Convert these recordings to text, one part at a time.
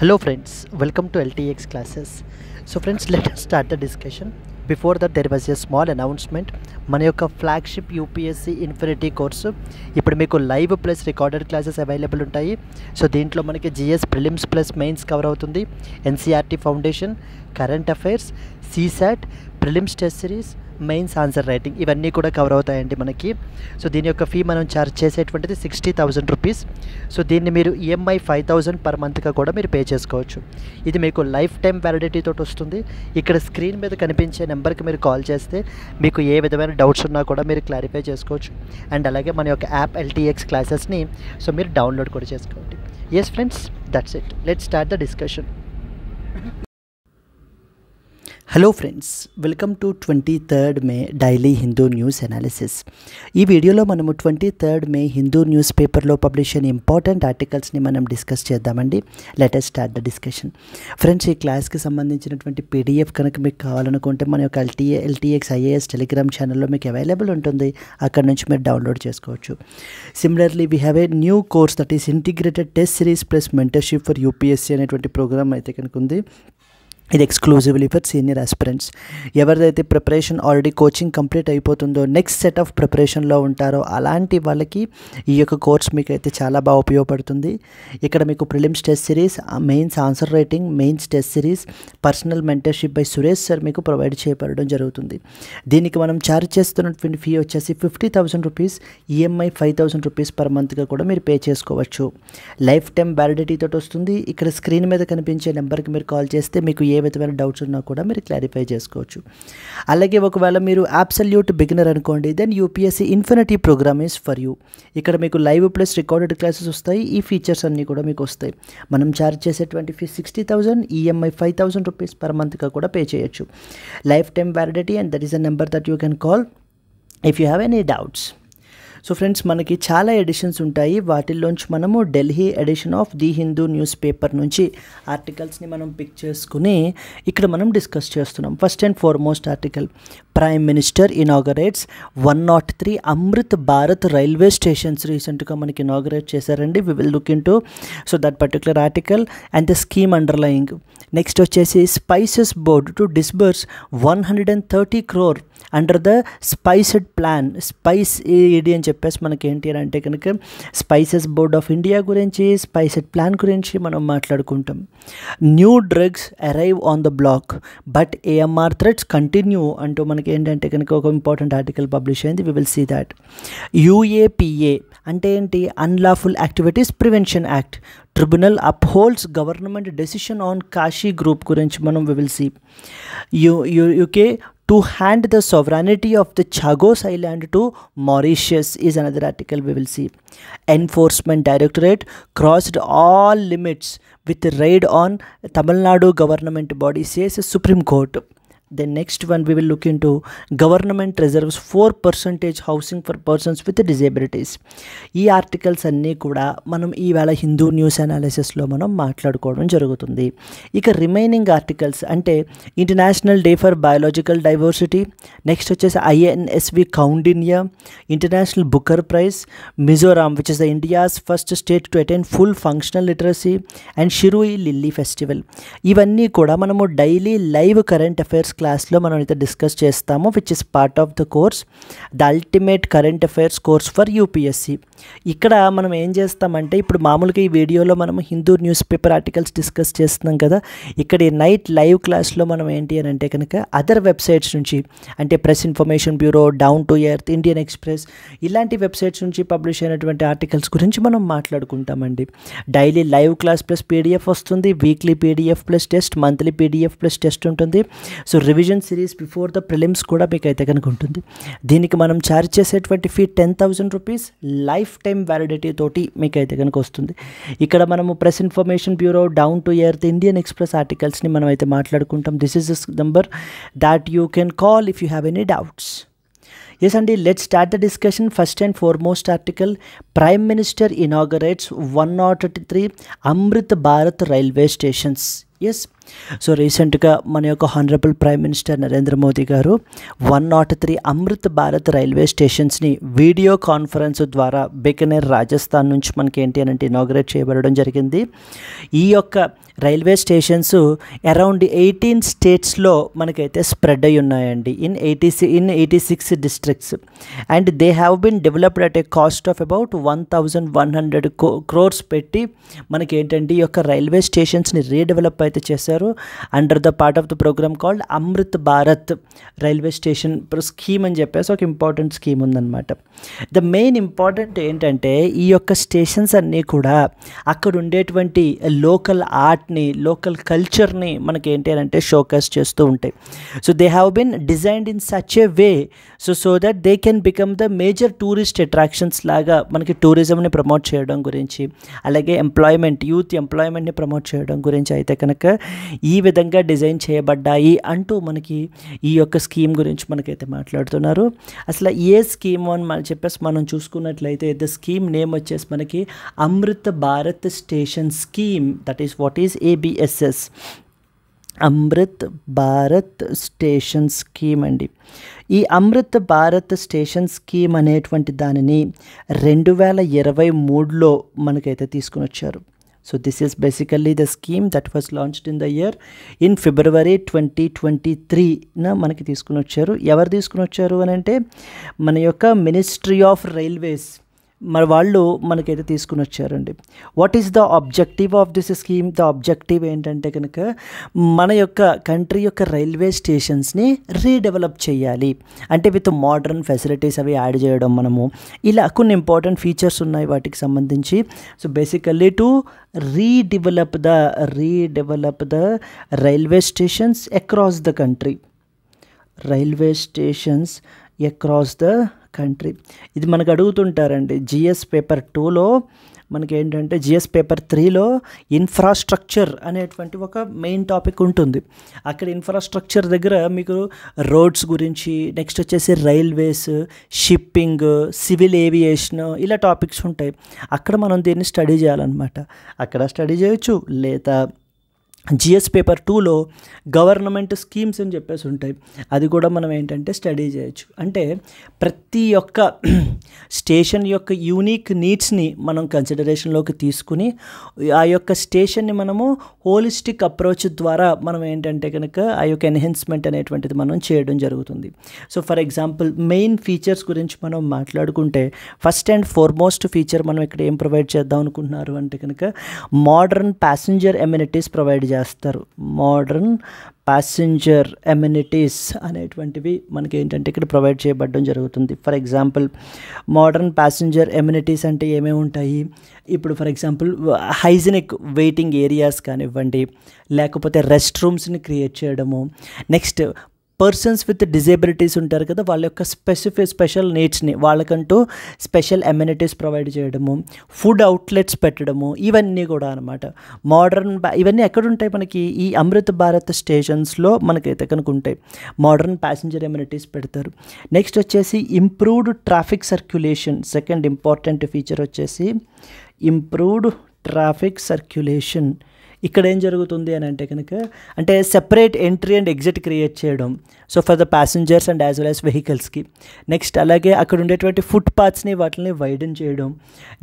Hello friends, welcome to LTX classes. So friends, let us start the discussion. Before that there was a small announcement. మన యొక్క flagship UPSC infinity course ఇప్పుడు మీకు live plus recorded classes available ఉంటాయి. So దీంట్లో మనకి GS prelims plus mains cover అవుతుంది, NCERT foundation, current affairs, CSAT, prelims test series, mains answer writing ఇవన్నీ కూడా కవర్ అవుతాయండి మనకి. సో దీని యొక్క ఫీ మనం ఛార్జ్ చేసేటువంటిది 60,000 రూపీస్. సో దీన్ని మీరు ఈఎంఐ 5,000 పర్ మంత్గా కూడా మీరు పే చేసుకోవచ్చు. ఇది మీకు లైఫ్ టైం వ్యాలిడిటీ తోటి వస్తుంది. ఇక్కడ స్క్రీన్ మీద కనిపించే నెంబర్కి మీరు కాల్ చేస్తే మీకు ఏ విధమైన డౌట్స్ ఉన్నా కూడా మీరు క్లారిఫై చేసుకోవచ్చు. అండ్ అలాగే మన యొక్క యాప్ ఎల్టీఎక్స్ క్లాసెస్ని సో మీరు డౌన్లోడ్ కూడా చేసుకోండి. Yes friends, that's it. Let's start the discussion. Hello friends, welcome to 23rd May daily Hindu news analysis. ఈ వీడియోలో మనము 23rd మే హిందూ న్యూస్ పేపర్లో పబ్లిష్ అయిన ఇంపార్టెంట్ ఆర్టికల్స్ని మనం డిస్కస్ చేద్దామండి. Let us start the discussion. Friends, ఈ క్లాస్కి సంబంధించినటువంటి పీడిఎఫ్ కనుక మీకు కావాలనుకుంటే మన యొక్క ఎల్టీఎక్స్ ఐఏఎస్ టెలిగ్రామ్ ఛానల్లో మీకు అవైలబుల్ ఉంటుంది. అక్కడ నుంచి మీరు డౌన్లోడ్ చేసుకోవచ్చు. Similarly we have a new course that is integrated test series plus mentorship for UPSC అనేటువంటి ప్రోగ్రామ్ అయితే కనుక ఉంది. ఇది ఎక్స్క్లూజివ్లీ ఫర్ సీనియర్ ఆస్పిరెంట్స్. ఎవరిదైతే ప్రిపరేషన్ ఆల్రెడీ కోచింగ్ కంప్లీట్ అయిపోతుందో, నెక్స్ట్ సెట్ ఆఫ్ ప్రిపరేషన్లో ఉంటారో అలాంటి వాళ్ళకి ఈ యొక్క కోర్స్ మీకు అయితే చాలా బాగా ఉపయోగపడుతుంది. ఇక్కడ మీకు prelims test series, mains answer writing, mains test series, personal mentorship by Suresh sir మీకు ప్రొవైడ్ చేయబడడం జరుగుతుంది. దీనికి మనం ఛార్జ్ చేస్తున్నటువంటి ఫీ వచ్చేసి 50,000 రూపీస్, ఈఎంఐ 5,000 రూపీస్ పర్ మంత్గా కూడా మీరు పే చేసుకోవచ్చు. లైఫ్ టైం వ్యాలిడిటీ తోటి వస్తుంది. ఇక్కడ స్క్రీన్ మీద కనిపించే నెంబర్కి మీరు కాల్ చేస్తే మీకు ఏ విధమైన డౌట్స్ ఉన్నా కూడా మీరు క్లారిఫై చేసుకోవచ్చు. అలాగే ఒకవేళ మీరు అబ్సల్యూట్ బిగినర్ అనుకోండి, then UPSC infinity programme is for you. ఇక్కడ మీకు లైవ్ ప్లస్ రికార్డెడ్ క్లాసెస్ వస్తాయి. ఈ ఫీచర్స్ అన్నీ కూడా మీకు వస్తాయి. మనం ఛార్జ్ చేసేటువంటి ఫీ 60,000, ఈఎంఐ 5,000 రూపీస్ పర్ మంత్గా కూడా పే చేయొచ్చు. Life time validity and that is a number that you can call if you have any doubts. So friends, మనకి చాలా ఎడిషన్స్ ఉంటాయి. వాటిల్లోంచి మనము Delhi edition of the Hindu newspaper నుంచి ఆర్టికల్స్ని మనం పిక్ చేసుకుని ఇక్కడ మనం డిస్కస్ చేస్తున్నాం. First and foremost article, prime minister inaugurates 103 Amrit Bharat railway stations. రీసెంట్గా మనకి ఇనాగరేట్ చేశారండి. We will look into so that particular article and the scheme underlying. Next వచ్చేసి spices board to disburse 130 crore under the spiced plan. Spiced అని చెప్పేసి మనకి ఏంటి అని అంటే కనుక స్పైసెస్ బోర్డ్ ఆఫ్ ఇండియా గురించి, స్పైసెడ్ ప్లాన్ గురించి మనం మాట్లాడుకుంటాం. New drugs arrive on the block but AMR threats continue అంటూ మనకి ఏంటంటే కనుక ఒక ఇంపార్టెంట్ ఆర్టికల్ పబ్లిష్ అయింది. We will see that. UAPA అంటే ఏంటి? Unlawful activities prevention act. Tribunal upholds government decision on Kashi group గురించి మనం we will see. UK to hand the sovereignty of the Chagos Island to Mauritius is another article we will see. Enforcement Directorate crossed all limits with raid on Tamil Nadu government body, says Supreme Court. The next one we will look into, government reserves 4% housing for persons with disabilities. ఈ articles అన్నీ కూడా మనం ఈవేళ Hindu news అనాలిసిస్లో మనం మాట్లాడుకోవడం జరుగుతుంది. ఇక remaining articles అంటే international day for biological diversity, next వచ్చేసి INSV Kaundinya, international Booker prize, Mizoram which is the India's first state to attend full functional literacy, and Shirui lily festival. ఇవన్నీ కూడా మనము డైలీ లైవ్ కరెంట్ అఫైర్స్ క్లాస్లో మనం అయితే డిస్కస్ చేస్తాము, which is part of the course, the ultimate current affairs course for UPSC. ఇక్కడ మనం ఏం చేస్తామంటే, ఇప్పుడు మామూలుగా ఈ వీడియోలో మనం Hindu news paper articles discuss చేస్తున్నాం కదా, ఇక్కడ ఈ నైట్ లైవ్ క్లాస్లో మనం ఏంటి అని అంటే కనుక అదర్ వెబ్సైట్స్ నుంచి, అంటే press information bureau, down to earth, Indian express, ఇలాంటి వెబ్సైట్స్ నుంచి పబ్లిష్ అయినటువంటి ఆర్టికల్స్ గురించి మనం మాట్లాడుకుంటామండి. Daily live class plus PDF వస్తుంది, weekly PDF plus test, monthly PDF plus test ఉంటుంది. So revision series before the prelims కూడా మీకు అయితే కనుక ఉంటుంది. దీనికి మనం ఛార్జ్ చేసేటువంటి fee 10,000 rupees, life time validity తోటి మీకు అయితే కనుక వస్తుంది. ఇక్కడ మనము press information bureau, down to earth, Indian express ఆర్టికల్స్ని మనం అయితే మాట్లాడుకుంటాం. This is the number that you can call if you have any doubts. Yes అండి, let's start the discussion. First and foremost article, prime minister inaugurates 103 Amrit Bharat railway stations. Yes, so రీసెంట్గా మన యొక్క honourable prime minister Narendra Modi garu 103 Amrit Bharat railway స్టేషన్స్ని video conference ద్వారా బికనేర్ రాజస్థాన్ నుంచి మనకి ఏంటి అని అంటే ఇనాగ్రేట్ చేయబడడం జరిగింది. ఈ యొక్క రైల్వే స్టేషన్స్ అరౌండ్ 18 స్టేట్స్లో మనకైతే స్ప్రెడ్ అయి ఉన్నాయండి, in 86 districts. And they have been developed at a cost of about 1100 crores పెట్టి మనకి ఏంటంటే ఈ యొక్క రైల్వే స్టేషన్స్ని రీడెవలప్ అయితే చేశారు under the part of the programme called Amrit Bharat railway station scheme అని చెప్పేసి ఒక ఇంపార్టెంట్ స్కీమ్ ఉందన్నమాట. ద మెయిన్ ఇంపార్టెంట్ ఏంటంటే ఈ యొక్క స్టేషన్స్ అన్నీ కూడా అక్కడ ఉండేటువంటి లోకల్ ఆర్ట్ని, లోకల్ కల్చర్ని మనకి ఏంటి అని అంటే షోకేస్ చేస్తూ ఉంటాయి. So they have been designed in such a way so that they can become the major tourist attractions లాగా మనకి టూరిజంని ప్రమోట్ చేయడం గురించి, అలాగే యూత్ ఎంప్లాయ్మెంట్ని ప్రమోట్ చేయడం గురించి అయితే కనుక ఈ విధంగా డిజైన్ చేయబడ్డాయి అంటూ మనకి ఈ యొక్క స్కీమ్ గురించి మనకైతే మాట్లాడుతున్నారు. అసలు ఏ స్కీమ్ అని చెప్పేసి మనం చూసుకున్నట్లయితే ద స్కీమ్ నేమ్ వచ్చేసి మనకి Amrit Bharat station scheme, that is what is ABSS, Amrit Bharat station scheme అండి. ఈ అమృత్ భారత్ స్టేషన్ స్కీమ్ అనేటువంటి దానిని 2023లో మనకైతే తీసుకుని వచ్చారు. So this is basically the scheme that was launched in the year in February 2023 మనకి తీసుకుని వచ్చారు. ఎవరు తీసుకుని వచ్చారు అని అంటే మన యొక్క మినిస్ట్రీ ఆఫ్ రైల్వేస్ మరి వాళ్ళు మనకైతే తీసుకుని వచ్చారండి. What is the objective of this scheme? The objective ఏంటంటే కనుక మన యొక్క కంట్రీ యొక్క రైల్వే స్టేషన్స్ని రీడెవలప్ చేయాలి, అంటే విత్ మోడర్న్ ఫెసిలిటీస్ అవి యాడ్ చేయడం మనము, ఇలా కొన్ని ఇంపార్టెంట్ ఫీచర్స్ ఉన్నాయి వాటికి సంబంధించి. So basically to redevelop the railway stations across the country, railway stations across the country. ఇది మనకు అడుగుతుంటారండి GS పేపర్ 2లో, మనకి ఏంటంటే GS పేపర్ 3లో ఇన్ఫ్రాస్ట్రక్చర్ అనేటువంటి ఒక మెయిన్ టాపిక్ ఉంటుంది. అక్కడ ఇన్ఫ్రాస్ట్రక్చర్ దగ్గర మీకు రోడ్స్ గురించి, నెక్స్ట్ వచ్చేసి రైల్వేస్, షిప్పింగ్, సివిల్ ఏవియేషన్, ఇలా టాపిక్స్ ఉంటాయి. అక్కడ మనం దీన్ని స్టడీ చేయాలన్నమాట. అక్కడ స్టడీ చేయొచ్చు, లేదా GS పేపర్ 2లో గవర్నమెంట్ స్కీమ్స్ అని చెప్పేసి ఉంటాయి, అది కూడా మనం ఏంటంటే స్టడీ చేయొచ్చు. అంటే ప్రతి ఒక్క స్టేషన్ యొక్క యూనిక్ నీడ్స్ని మనం కన్సిడరేషన్లోకి తీసుకుని ఆ యొక్క స్టేషన్ని మనము హోలిస్టిక్ అప్రోచ్ ద్వారా మనం ఏంటంటే కనుక ఆ యొక్క ఎన్హాన్స్మెంట్ అనేటువంటిది మనం చేయడం జరుగుతుంది. So for example main features గురించి మనం మాట్లాడుకుంటే ఫస్ట్ అండ్ ఫార్మోస్ట్ ఫీచర్ మనం ఇక్కడ ఏం ప్రొవైడ్ చేద్దాం అనుకుంటున్నారు అంటే కనుక మోడర్న్ ప్యాసింజర్ ఎమ్యూనిటీస్ ప్రొవైడ్ చేస్తారు. మోడర్న్ ప్యాసింజర్ ఎమ్యూనిటీస్ అనేటువంటివి మనకి ఏంటంటే ఇక్కడ ప్రొవైడ్ చేయబడడం జరుగుతుంది. For example modern passenger amenities అంటే ఏమేమి ఉంటాయి? ఇప్పుడు for example hygienic waiting areas కానివ్వండి, లేకపోతే రెస్ట్ రూమ్స్ని క్రియేట్ చేయడము, నెక్స్ట్ పర్సన్స్ విత్ డిజేబిలిటీస్ ఉంటారు కదా, వాళ్ళ యొక్క స్పెషల్ నీడ్స్ని వాళ్ళకంటూ స్పెషల్ అమ్యూనిటీస్ ప్రొవైడ్ చేయడము, ఫుడ్ అవుట్లెట్స్ పెట్టడము, ఇవన్నీ కూడా అనమాట. ఇవన్నీ ఎక్కడ ఉంటాయి మనకి? ఈ అమృత్ భారత్ స్టేషన్స్లో మనకైతే కనుక ఉంటాయి. మోడర్న్ ప్యాసింజర్ అమ్యూనిటీస్ పెడతారు. నెక్స్ట్ వచ్చేసి improved traffic circulation, second important feature వచ్చేసి ఇంప్రూవ్డ్ ట్రాఫిక్ సర్క్యులేషన్. ఇక్కడ ఏం జరుగుతుంది అని అంటే కనుక అంటే separate entry and exit create చేయడం, so for the passengers and as well as వెహికల్స్కి. నెక్స్ట్ అలాగే అక్కడ ఉండేటువంటి ఫుట్ పాత్స్ని వాటిని వైడెన్ చేయడం.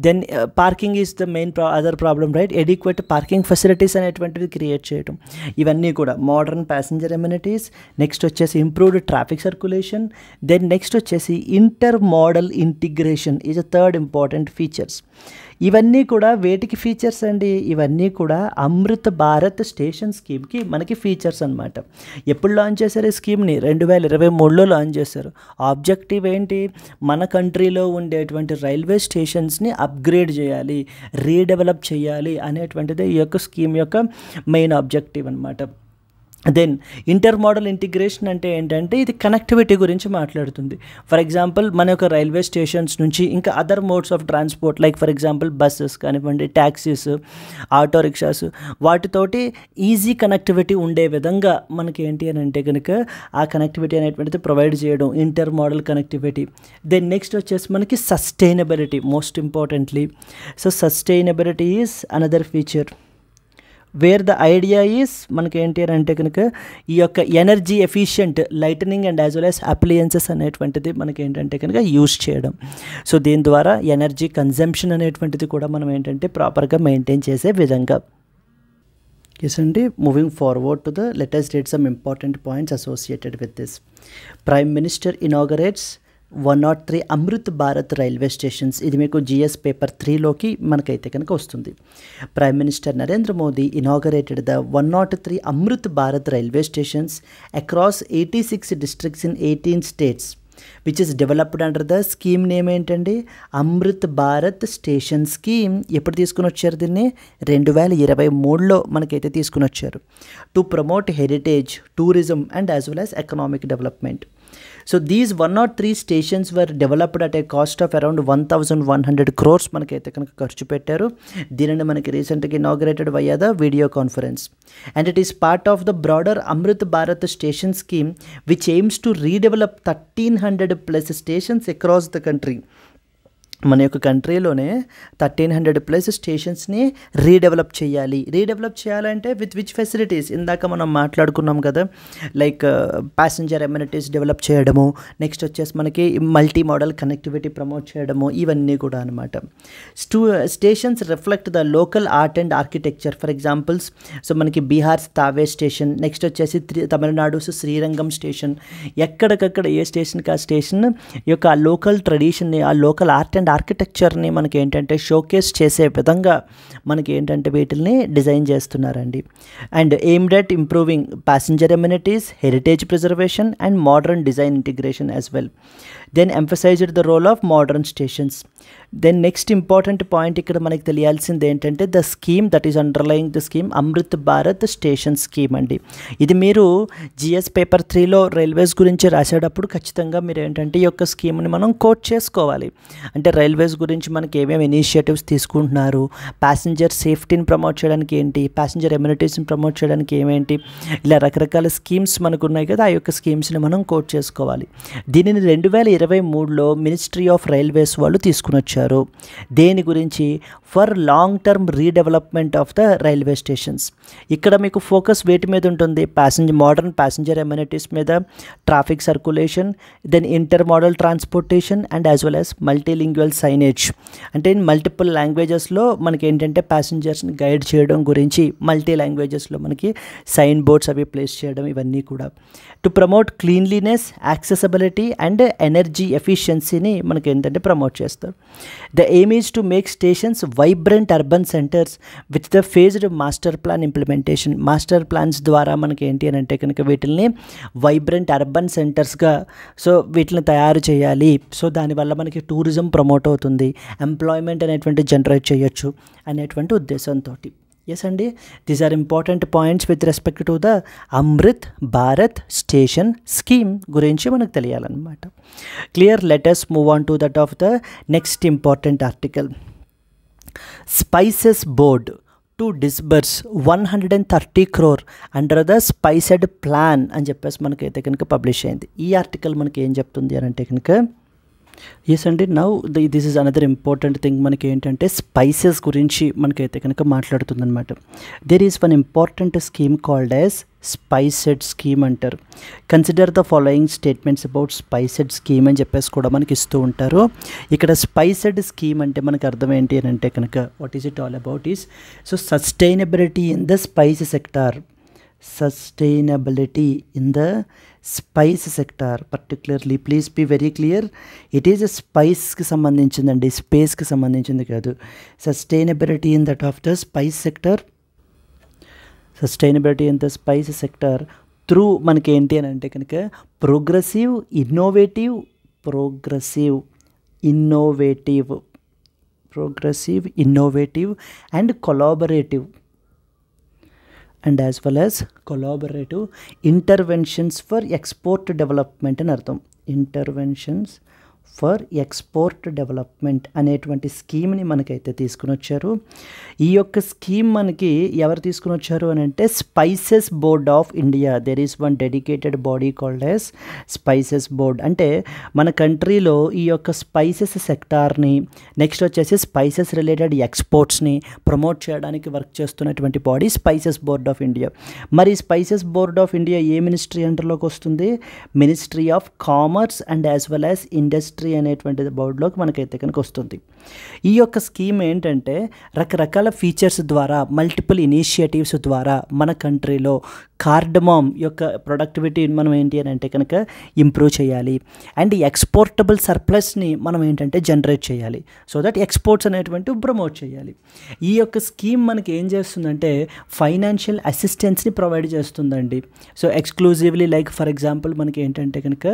Then parking is the main other problem, right? Adequate parking facilities అనేటువంటివి క్రియేట్ చేయడం. ఇవన్నీ కూడా మోడర్న్ ప్యాసింజర్ ఎమ్యూనిటీస్. నెక్స్ట్ వచ్చేసి improved traffic circulation. Then next వచ్చేసి intermodal integration is a third important features. ఇవన్నీ కూడా వేటికి ఫీచర్స్ అండి? ఇవన్నీ కూడా అమృత్ భారత్ స్టేషన్ స్కీమ్కి మనకి ఫీచర్స్ అనమాట. ఎప్పుడు లాంచ్ చేశారు ఈ స్కీమ్ని? 2023లో లాంచ్ చేశారు. ఆబ్జెక్టివ్ ఏంటి? మన కంట్రీలో ఉండేటువంటి రైల్వే స్టేషన్స్ని అప్గ్రేడ్ చేయాలి, రీడెవలప్ చేయాలి అనేటువంటిది ఈ యొక్క స్కీమ్ యొక్క మెయిన్ ఆబ్జెక్టివ్ అనమాట. దెన్ ఇంటర్ మోడల్ ఇంటిగ్రేషన్ అంటే ఏంటంటే ఇది కనెక్టివిటీ గురించి మాట్లాడుతుంది. ఫర్ ఎగ్జాంపుల్ మన యొక్క రైల్వే స్టేషన్స్ నుంచి ఇంకా other modes of transport like for example buses కానివ్వండి, ట్యాక్సీస్, ఆటో రిక్షాస్, వాటితోటి ఈజీ కనెక్టివిటీ ఉండే విధంగా మనకి ఏంటి అని అంటే కనుక ఆ కనెక్టివిటీ అనేటువంటిది ప్రొవైడ్ చేయడం, inter modal connectivity. Then next వచ్చేసి మనకి sustainability, most importantly. So sustainability is another feature. Where the idea is మనకి ఏంటి అని అంటే కనుక ఈ యొక్క energy efficient lighting and as well as appliances అనేటువంటిది మనకి ఏంటంటే కనుక యూజ్ చేయడం. సో దీని ద్వారా ఎనర్జీ కన్జంప్షన్ అనేటువంటిది కూడా మనం ఏంటంటే ప్రాపర్గా మెయింటైన్ చేసే విధంగా. Yes, అండి. Moving forward to the let us read some important points associated with this. Prime Minister inaugurates 103 Amrit Bharat railway stations. ఇది మీకు జిఎస్ పేపర్ 3లోకి మనకైతే కనుక వస్తుంది. Prime minister Narendra Modi inaugurated the 103 Amrit Bharat railway stations across 86 districts in 18 states which is developed under the scheme name ఏంటండి, Amrit Bharat station scheme. ఎప్పుడు తీసుకుని వచ్చారు దీన్ని, 2023లో మనకైతే తీసుకుని వచ్చారు. To promote heritage, tourism and as well as economic development. So these 103 stations were developed at a cost of around 1100 crores మనకైతే కనుక ఖర్చు పెట్టారు. దీనిని మనకి రీసెంట్గా inaugurated via the video conference. And it is part of the broader Amrit Bharat station scheme which aims to redevelop 1300+ stations across the country. మన యొక్క కంట్రీలోనే 1300+ స్టేషన్స్ని రీడెవలప్ చేయాలంటే విత్ విచ్ ఫెసిలిటీస్, ఇందాక మనం మాట్లాడుకున్నాం కదా, లైక్ ప్యాసింజర్ ఎమ్యూనిటీస్ డెవలప్ చేయడము, నెక్స్ట్ వచ్చేసి మనకి మల్టీ మోడల్ కనెక్టివిటీ ప్రమోట్ చేయడము, ఇవన్నీ కూడా అనమాట. Stations reflect the local art and architecture. For examples, so మనకి బీహార్ తావే స్టేషన్, నెక్స్ట్ వచ్చేసి తమిళనాడు శ్రీరంగం స్టేషన్. ఎక్కడికక్కడ ఏ స్టేషన్కి ఆ స్టేషన్ యొక్క ఆ లోకల్ ట్రెడిషన్ని, ఆ లోకల్ ఆర్ట్ అండ్ ఆర్కిటెక్చర్ని మనకి ఏంటంటే షోకేస్ చేసే విధంగా మనకి ఏంటంటే వీటిని డిజైన్ చేస్తున్నారండి. And aimed at improving passenger amenities, heritage preservation and modern design integration as well. Then emphasised the role of modern stations. Then next important point ఇక్కడ మనకి తెలియాల్సింది ఏంటంటే the scheme that is underlying the scheme Amrit Bharat station scheme అండి. ఇది మీరు GS paper 3లో railways గురించి రాసేటప్పుడు ఖచ్చితంగా మీరు ఏంటంటే ఈ యొక్క స్కీమ్ని మనం కోట్ చేసుకోవాలి. అంటే రైల్వేస్ గురించి మనకి ఏమేమి ఇనిషియేటివ్స్ తీసుకుంటున్నారు, ప్యాసింజర్ సేఫ్టీని ప్రమోట్ చేయడానికి ఏంటి, ప్యాసింజర్ ఎమ్యూనిటీస్ని ప్రమోట్ చేయడానికి ఏమేంటి, ఇలా రకరకాల స్కీమ్స్ మనకు ఉన్నాయి కదా, ఆ యొక్క స్కీమ్స్ని మనం కోట్ చేసుకోవాలి. దీనిని 2023లో మినిస్ట్రీ ఆఫ్ రైల్వేస్ వాళ్ళు తీసుకుని వచ్చారు. దేని గురించి, for long term redevelopment of the railway stations. ఇక్కడ మీకు ఫోకస్ వేటి మీద ఉంటుంది, మోడర్న్ ప్యాసింజర్ ఎమ్యూనిటీస్ మీద, traffic circulation, then inter modal transportation and as well as multilingual signage. అంటే ఇన్ మల్టిపుల్ లాంగ్వేజెస్లో మనకి ఏంటంటే ప్యాసింజర్స్ని గైడ్ చేయడం గురించి మల్టీ లాంగ్వేజెస్లో మనకి సైన్ బోర్డ్స్ అవి ప్లేస్ చేయడం, ఇవన్నీ కూడా. To promote cleanliness, accessibility and energy ఎఫిషియన్సీని మనకి ఏంటంటే ప్రమోట్ చేస్తారు. The aim is to make stations vibrant urban centres with the phased master plan implementation. Master plans ద్వారా మనకి ఏంటి అని అంటే కనుక వీటిని వైబ్రెంట్ అర్బన్ సెంటర్స్గా సో వీటిని తయారు చేయాలి. సో దానివల్ల మనకి టూరిజం ప్రమోట్ అవుతుంది, ఎంప్లాయ్మెంట్ అనేటువంటి జనరేట్ చేయొచ్చు అనేటువంటి ఉద్దేశంతో. ఎస్ అండి, these are important points with respect to the Amrit Bharat station scheme గురించి మనకు తెలియాలన్నమాట. Clear, let us move on to that of the next important article. Spices board to disburse 130 crore under the spiced plan అని చెప్పేసి మనకైతే కనుక publish అయింది. ఈ article మనకి ఏం చెప్తుంది అని అంటే కనుక, ఎస్ అండి, now this is another important thing. మనకి ఏంటంటే స్పైసెస్ గురించి మనకైతే కనుక మాట్లాడుతుంది అనమాట. There is one important scheme called as spiced scheme అంటారు. Consider the following statements about స్పైసెడ్ scheme అని చెప్పేసి కూడా మనకి ఇస్తూ ఉంటారు. ఇక్కడ స్పైసెడ్ స్కీమ్ అంటే మనకు అర్థం ఏంటి అని అంటే కనుక, what is it all about is, so sustainability in the spice sector. Sustainability in the spice sector particularly, please be very clear, it is a spice కి సంబంధించిందండి, స్పేస్కి సంబంధించింది కాదు. Sustainability in that of the spice sector, sustainability in the spice sector through మనకి ఏంటి అని అంటే కనుక progressive innovative and collaborative and as well as collaborative interventions for export development అని అర్థం. Interventions ఫర్ ఎక్స్పోర్ట్ డెవలప్మెంట్ అనేటువంటి స్కీమ్ని మనకైతే తీసుకుని వచ్చారు. ఈ యొక్క స్కీమ్ మనకి ఎవరు తీసుకుని వచ్చారు అని అంటే spices board of India. There is one dedicated body called as spices board. అంటే మన కంట్రీలో ఈ యొక్క స్పైసెస్ సెక్టార్ని, నెక్స్ట్ వచ్చేసి స్పైసెస్ రిలేటెడ్ ఎక్స్పోర్ట్స్ని ప్రమోట్ చేయడానికి వర్క్ చేస్తున్నటువంటి body spices board of India. మరి స్పైసెస్ బోర్డ్ ఆఫ్ ఇండియా ఏ మినిస్ట్రీ అండర్లోకి వస్తుంది? Ministry of commerce and as well as industry అనేటువంటి బోర్డులోకి మనకైతే కనుక వస్తుంది. ఈ యొక్క స్కీమ్ ఏంటంటే రకరకాల ఫీచర్స్ ద్వారా, మల్టిపుల్ ఇనిషియేటివ్స్ ద్వారా మన కంట్రీలో కార్డమామ్ యొక్క ప్రొడక్టివిటీ మనం ఏంటి అని అంటే కనుక ఇంప్రూవ్ చేయాలి. అండ్ ఎక్స్పోర్టబుల్ సర్ప్లస్ని మనం ఏంటంటే జనరేట్ చేయాలి. సో దట్ ఎక్స్పోర్ట్స్ అనేటువంటి ప్రమోట్ చేయాలి. ఈ యొక్క స్కీమ్ మనకి ఏం చేస్తుందంటే ఫైనాన్షియల్ అసిస్టెన్స్ని ప్రొవైడ్ చేస్తుందండి. So exclusively like for example మనకి ఏంటంటే కనుక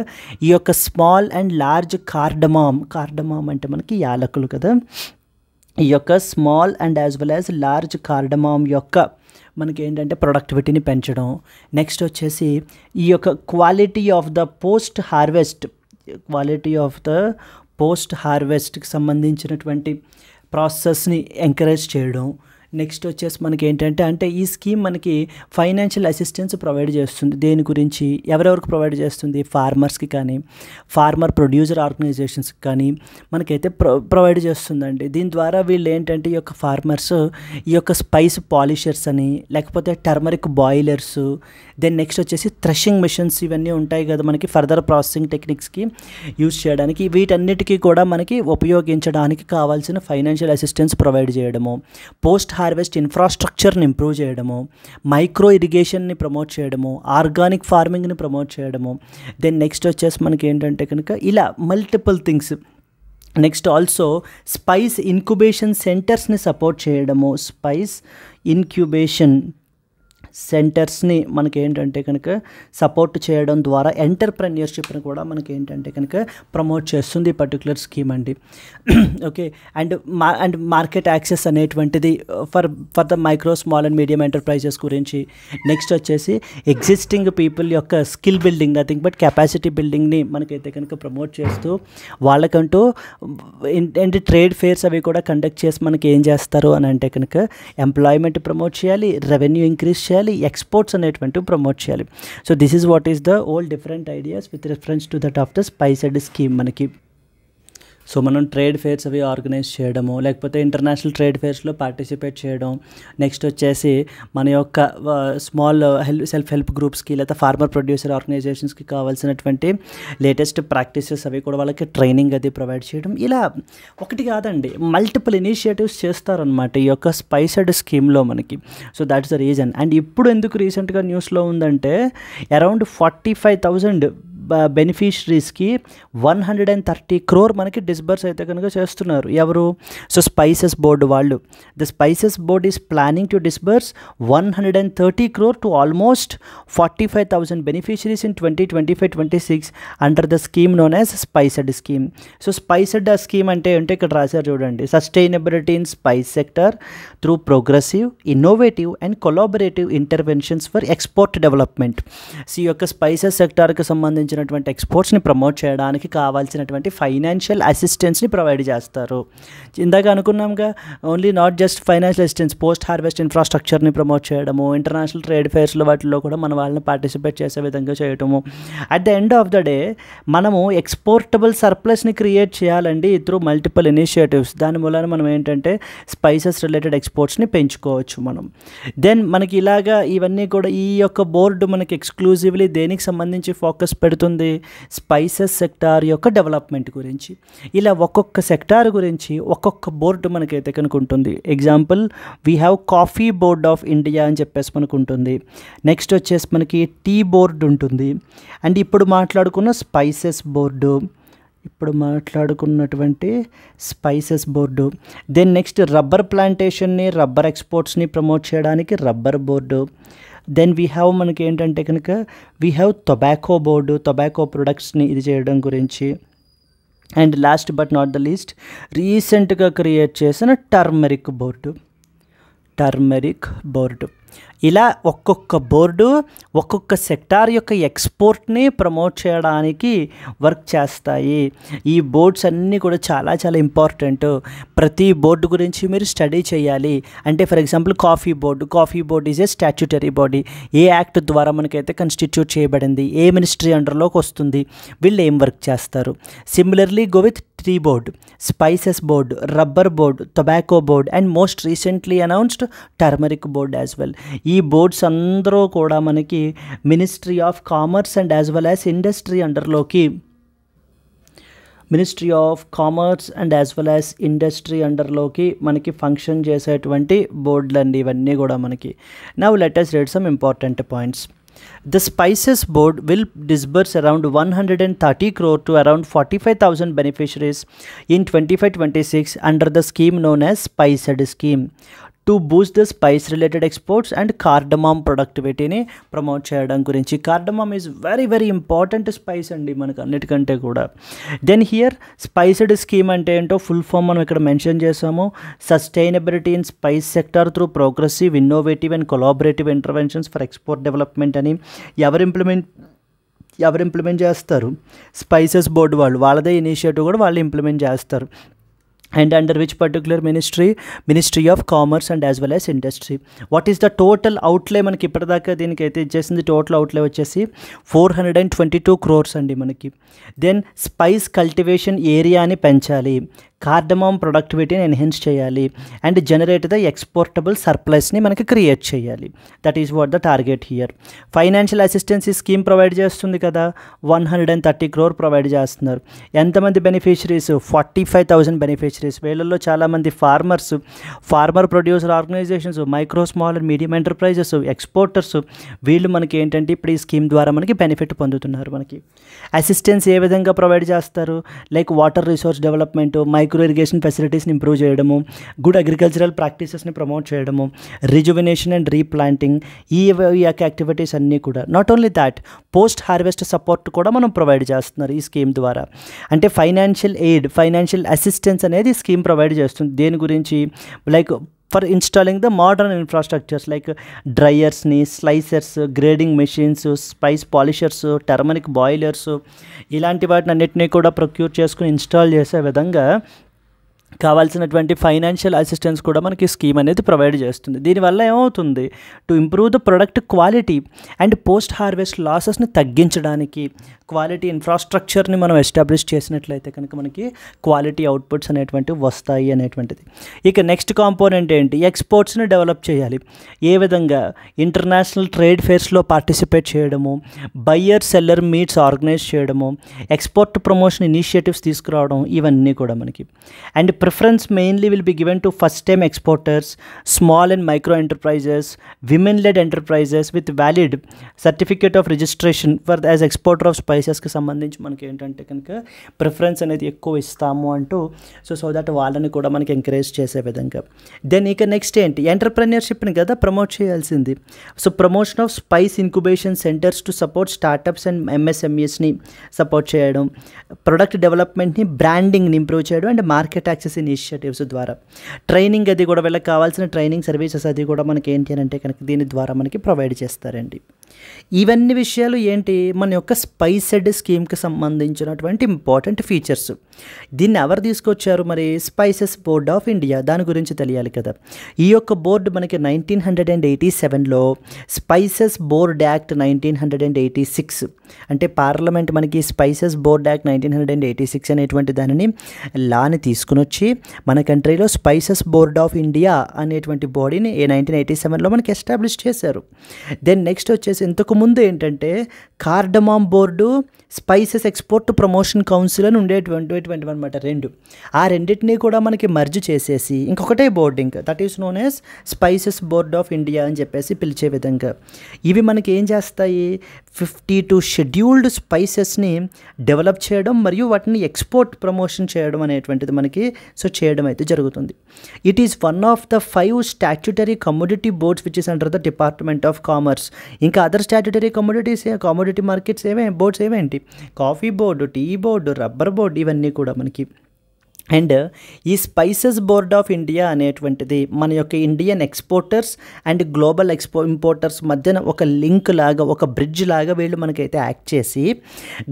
ఈ యొక్క స్మాల్ అండ్ లార్జ్ కార్డమామ్ అంటే మనకి యాలకులు కదా, ఈ యొక్క small and as well as large cardamom యొక్క మనకి ఏంటంటే ప్రొడక్టివిటీని పెంచడం. నెక్స్ట్ వచ్చేసి ఈ యొక్క క్వాలిటీ ఆఫ్ ద పోస్ట్ హార్వెస్ట్కి సంబంధించినటువంటి ప్రాసెస్ని ఎంకరేజ్ చేయడం. నెక్స్ట్ వచ్చేసి మనకి ఏంటంటే అంటే ఈ స్కీమ్ మనకి ఫైనాన్షియల్ అసిస్టెన్స్ ప్రొవైడ్ చేస్తుంది. దేని గురించి, ఎవరెవరికి ప్రొవైడ్ చేస్తుంది? ఫార్మర్స్కి కానీ, ఫార్మర్ ప్రొడ్యూసర్ ఆర్గనైజేషన్స్కి కానీ మనకైతే ప్రొవైడ్ చేస్తుందండి. దీని ద్వారా వీళ్ళు ఏంటంటే ఈ యొక్క ఫార్మర్స్ ఈ యొక్క స్పైస్ పాలిషర్స్ అని, లేకపోతే టర్మరిక్ బాయిలర్స్, దెన్ నెక్స్ట్ వచ్చేసి థ్రెషింగ్ మిషన్స్ ఇవన్నీ ఉంటాయి కదా మనకి ఫర్దర్ ప్రాసెసింగ్ టెక్నిక్స్కి యూజ్ చేయడానికి, వీటన్నిటికీ కూడా మనకి ఉపయోగించడానికి కావాల్సిన ఫైనాన్షియల్ అసిస్టెన్స్ ప్రొవైడ్ చేయడము, పోస్ట్ హార్వెస్ట్ ఇన్ఫ్రాస్ట్రక్చర్ని ఇంప్రూవ్ చేయడము, మైక్రో ఇరిగేషన్ని ప్రమోట్ చేయడము, ఆర్గానిక్ ఫార్మింగ్ని ప్రమోట్ చేయడము. దెన్ నెక్స్ట్ వచ్చేసి మనకి ఏంటంటే కనుక ఇలా multiple things. Next also spice incubation సెంటర్స్ని సపోర్ట్ చేయడము. స్పైస్ ఇన్క్యుబేషన్ సెంటర్స్ని మనకి ఏంటంటే కనుక సపోర్ట్ చేయడం ద్వారా ఎంటర్ప్రెన్యూర్షిప్ని కూడా మనకి ఏంటంటే కనుక ప్రమోట్ చేస్తుంది ఈ పర్టికులర్ స్కీమ్ అండి. ఓకే. అండ్ మార్కెట్ యాక్సెస్ అనేటువంటిది for the micro small and medium enterprises గురించి. నెక్స్ట్ వచ్చేసి ఎగ్జిస్టింగ్ పీపుల్ యొక్క skill building, nothing but capacity బిల్డింగ్ని మనకైతే కనుక ప్రమోట్ చేస్తూ వాళ్ళకంటూ ఏంటి ట్రేడ్ ఫేర్స్ అవి కూడా కండక్ట్ చేసి మనకి ఏం చేస్తారు అని అంటే కనుక ఎంప్లాయ్మెంట్ ప్రమోట్ చేయాలి, రెవెన్యూ ఇంక్రీజ్ చేయాలి, ఎక్స్పోర్ట్స్ అనేటువంటివి ప్రమోట్ చేయాలి. So this is what is the all different ideas with reference to that of the స్పైసెడ్ scheme మనకి. సో మనం ట్రేడ్ ఫేర్స్ అవి ఆర్గనైజ్ చేయడము, లేకపోతే ఇంటర్నేషనల్ ట్రేడ్ ఫేర్స్లో పార్టిసిపేట్ చేయడం. నెక్స్ట్ వచ్చేసి మన యొక్క స్మాల్ సెల్ఫ్ హెల్ప్ గ్రూప్స్కి లేదా ఫార్మర్ ప్రొడ్యూసర్ ఆర్గనైజేషన్స్కి కావాల్సినటువంటి లేటెస్ట్ ప్రాక్టీసెస్ అవి కూడా వాళ్ళకి ట్రైనింగ్ అది ప్రొవైడ్ చేయడం. ఇలా ఒకటి కాదండి, మల్టిపుల్ ఇనిషియేటివ్స్ చేస్తారనమాట ఈ యొక్క స్పైసెడ్ స్కీమ్లో మనకి. So that's the reason. And ఇప్పుడు ఎందుకు రీసెంట్గా న్యూస్లో ఉందంటే అరౌండ్ 45,000 బెనిఫిషరీస్కి 130 crore మనకి డిస్బర్స్ అయితే కనుక చేస్తున్నారు. ఎవరు? సో స్పైసెస్ బోర్డు వాళ్ళు. The spices board is planning to disburse 130 crore to almost 45,000 beneficiaries in 2025-26 under the scheme known as spiced scheme. So spiced scheme అంటే ఇక్కడ రాశారు చూడండి, sustainability in spice sector through progressive, innovative and collaborative interventions for export development. So ఈ యొక్క spices సెక్టార్కి సంబంధించిన ఎక్స్పోర్ట్స్ని promote చేయడానికి కావాల్సినటువంటి financial అసిస్టెన్స్ని provide చేస్తారు. ఇందాక అనుకున్నాంగా, only not just financial assistance, post harvest ఇన్ఫ్రాస్ట్రక్చర్ని ప్రమోట్ చేయడము, ఇంటర్నేషనల్ ట్రేడ్ ఫేర్స్లో వాటిల్లో కూడా మన వాళ్ళని పార్టిసిపేట్ చేసే విధంగా చేయటము. At the end of the day మనము ఎక్స్పోర్టబుల్ సర్ప్లస్ని క్రియేట్ చేయాలండి త్రూ మల్టిపుల్ ఇనిషియేటివ్స్. దాని మూలాన మనం ఏంటంటే స్పైసెస్ రిలేటెడ్ ఎక్స్పోర్ట్స్ని పెంచుకోవచ్చు మనం. దెన్ మనకి ఇలాగా ఇవన్నీ కూడా ఈ యొక్క బోర్డు మనకి ఎక్స్క్లూజివ్లీ దేనికి సంబంధించి ఫోకస్ పెడుతుంది? స్పైసెస్ సెక్టార్ యొక్క డెవలప్మెంట్ గురించి. ఇలా ఒక్కొక్క సెక్టార్ గురించి ఒక్కొక్క బోర్డు మనకైతే కనుక ఉంటుంది. Example we have coffee board of India అని చెప్పేసి మనకు ఉంటుంది. నెక్స్ట్ వచ్చేసి మనకి టీ బోర్డు ఉంటుంది. అండ్ ఇప్పుడు మాట్లాడుకున్న spices board, then next rubber ప్లాంటేషన్ని, రబ్బర్ ఎక్స్పోర్ట్స్ని ప్రమోట్ చేయడానికి rubber board. Then we have మనకి ఏంటంటే కనుక we have tobacco board, tobacco ప్రొడక్ట్స్ని ఇది చేయడం గురించి. And last but not the least రీసెంట్గా క్రియేట్ చేసిన టర్మరిక్ బోర్డు. Turmeric board. ఇలా ఒక్కొక్క బోర్డు ఒక్కొక్క సెక్టార్ యొక్క ఎక్స్పోర్ట్ని ప్రమోట్ చేయడానికి వర్క్ చేస్తాయి. ఈ బోర్డ్స్ అన్నీ కూడా చాలా చాలా ఇంపార్టెంట్. ప్రతి బోర్డు గురించి మీరు స్టడీ చేయాలి. అంటే for example coffee board is a statutory body. A act ద్వారా మనకైతే కన్స్టిట్యూట్ చేయబడింది, ఏ మినిస్ట్రీ అండర్లోకి వస్తుంది, వీళ్ళు ఏం వర్క్ చేస్తారు. Similarly go with tea board, spices board, rubber board, tobacco board and most recently announced turmeric board as well. ఈ boards అందరూ కూడా మనకి ministry of commerce and as well as industry అండర్లోకి మనకి ఫంక్షన్ చేసేటువంటి బోర్డులు అండి ఇవన్నీ కూడా మనకి. Now let us read some important points. The Spices Board will disburse around 130 crore to around 45,000 beneficiaries in 25-26 under the scheme known as Spiced scheme to boost the spice related exports and cardamom productivity promote చేయడం గురించి. cardamom is very very important spice అండి మనకు అన్నిటికంటే కూడా. Then here spiced scheme అంటే ఏంటో full form మనం ఇక్కడ మెన్షన్ చేసాము. Sustainability in spice sector through progressive innovative and collaborative interventions for export development అని ఎవరు ఇంప్లిమెంట్ చేస్తారు? స్పైసెస్ బోర్డు వాళ్ళదే ఇనిషియేటివ్ కూడా వాళ్ళు ఇంప్లిమెంట్ చేస్తారు. And under which particular ministry of commerce and as well as industry. What is the total outlay మనకి ఇప్పటిదాకా దీనికి అయితే ఇచ్చేసింది? టోటల్ అవుట్లే వచ్చేసి 422 crores అండి మనకి. దెన్ స్పైస్ కల్టివేషన్ ఏరియాని పెంచాలి, కార్డమామ్ ప్రొడక్టివిటీని ఎన్హాన్స్ చేయాలి అండ్ జనరేట్ ద ఎక్స్పోర్టబుల్ సర్ప్లస్ని మనకి క్రియేట్ చేయాలి. That is what the target here. Financial assistance ఈ స్కీమ్ ప్రొవైడ్ చేస్తుంది కదా, 130 crore ప్రొవైడ్ చేస్తున్నారు. ఎంతమంది బెనిఫిషరీస్? 45,000 బెనిఫిషరీస్. వీళ్ళల్లో చాలామంది farmer producer organisations, micro small and medium enterprises, exporters, వీళ్ళు మనకి ఏంటంటే ఇప్పుడు ఈ స్కీమ్ ద్వారా మనకి బెనిఫిట్ పొందుతున్నారు. మనకి అసిస్టెన్స్ ఏ విధంగా ప్రొవైడ్ చేస్తారు? Like water resource development, micro irrigation ఫెసిలిటీస్ని ఇంప్రూవ్ చేయడము, గుడ్ అగ్రికల్చరల్ ప్రాక్టీసెస్ని ప్రమోట్ చేయడము, రిజువినేషన్ అండ్ రీప్లాంటింగ్, ఈ యాక్టివిటీస్ అన్నీ కూడా. Not only that, post harvest support కూడా మనం ప్రొవైడ్ చేస్తున్నారు ఈ స్కీమ్ ద్వారా. అంటే ఫైనాన్షియల్ అసిస్టెన్స్ అనేది స్కీమ్ ప్రొవైడ్ చేస్తుంది. దేని గురించి? Like for installing the modern infrastructures like డ్రైయర్స్ని, slicers, grading machines, spice polishers, turmeric boilers, ఇలాంటి వాటిని అన్నిటినీ కూడా ప్రొక్యూర్ చేసుకుని ఇన్స్టాల్ చేసే విధంగా కావాల్సినటువంటి ఫైనాన్షియల్ అసిస్టెన్స్ కూడా మనకి స్కీమ్ అనేది ప్రొవైడ్ చేస్తుంది. దీనివల్ల ఏమవుతుంది? To improve the product quality and post harvest లాసెస్ని తగ్గించడానికి క్వాలిటీ ఇన్ఫ్రాస్ట్రక్చర్ని మనం ఎస్టాబ్లిష్ చేసినట్లయితే కనుక మనకి క్వాలిటీ అవుట్పుట్స్ అనేటువంటివి వస్తాయి అనేటువంటిది. ఇక నెక్స్ట్ కాంపోనెంట్ ఏంటి? ఎక్స్పోర్ట్స్ని డెవలప్ చేయాలి. ఏ విధంగా? ఇంటర్నేషనల్ ట్రేడ్ ఫేర్స్లో పార్టిసిపేట్ చేయడము, బయ్యర్ సెల్లర్ మీట్స్ ఆర్గనైజ్ చేయడము, ఎక్స్పోర్ట్ ప్రమోషన్ ఇనిషియేటివ్స్ తీసుకురావడం, ఇవన్నీ కూడా మనకి. And preference mainly will be given to first time exporters, small and micro enterprises, women led enterprises with valid certificate of registration for as exporter of స్పైసెస్కి సంబంధించి మనకి ఏంటంటే కనుక ప్రిఫరెన్స్ అనేది ఎక్కువ ఇస్తాము అంటూ సో దట్ వాళ్ళని కూడా మనకి ఎంకరేజ్ చేసే విధంగా. దెన్ ఇక నెక్స్ట్ ఏంటి? ఎంటర్ప్రెన్యూర్షిప్ని కదా ప్రమోట్ చేయాల్సింది. So promotion of spice incubation centres to support startups and ఎంఎస్ఎంఈస్ని సపోర్ట్ చేయడం, ప్రొడక్ట్ డెవలప్మెంట్ని, బ్రాండింగ్ని ఇంప్రూవ్ చేయడం అండ్ మార్కెట్ యాక్సెస్ ఇనిషియేటివ్స్ ద్వారా. ట్రైనింగ్ అది కూడా వీళ్ళకి కావాల్సిన ట్రైనింగ్ సర్వీసెస్ అది కూడా మనకి ఏంటి అని అంటే కనుక దీని ద్వారా మనకి ప్రొవైడ్ చేస్తారండి. ఇవన్నీ విషయాలు ఏంటి? మన యొక్క స్పైసెడ్ స్కీమ్కి సంబంధించినటువంటి ఇంపార్టెంట్ ఫీచర్స్. దీన్ని ఎవరు తీసుకొచ్చారు? మరి స్పైసెస్ బోర్డ్ ఆఫ్ ఇండియా. దాని గురించి తెలియాలి కదా. ఈ యొక్క బోర్డు మనకి 1987లో స్పైసెస్ బోర్డ్ యాక్ట్ 1986 అంటే పార్లమెంట్ మనకి స్పైసెస్ బోర్డ్ యాక్ట్ 1986 అనేటువంటి దానిని లాని తీసుకుని వచ్చి మన కంట్రీలో స్పైసెస్ బోర్డ్ ఆఫ్ ఇండియా అనేటువంటి బాడీని 1987లో మనకి ఎస్టాబ్లిష్ చేశారు. దెన్ నెక్స్ట్ వచ్చేసి ఇంతకుముందు ఏంటంటే cardamom board, spices export promotion council అని ఉండేటువంటి అనమాట రెండు. ఆ రెండింటినీ కూడా మనకి మర్జ్ చేసేసి ఇంకొకటే బోర్డు, ఇంకా that is known as spices board of India అని చెప్పేసి పిలిచే విధంగా. ఇవి మనకి ఏం చేస్తాయి? 52 షెడ్యూల్డ్ స్పైసెస్ని డెవలప్ చేయడం మరియు వాటిని ఎక్స్పోర్ట్ ప్రమోషన్ చేయడం అనేటువంటిది మనకి చేయడం అయితే జరుగుతుంది. It is one of the 5 statutory commodity boards which is under the department of commerce. ఇంకా other statutory commodity markets boards ఏమేంటి? Coffee board, tea board, rubber board, ఇవన్నీ కూడా మనకి. అండ్ ఈ స్పైసెస్ బోర్డ్ ఆఫ్ ఇండియా అనేటువంటిది మన యొక్క Indian exporters and global importers మధ్యన ఒక లింక్ లాగా, ఒక బ్రిడ్జ్ లాగా వీళ్ళు మనకైతే యాక్ట్ చేసి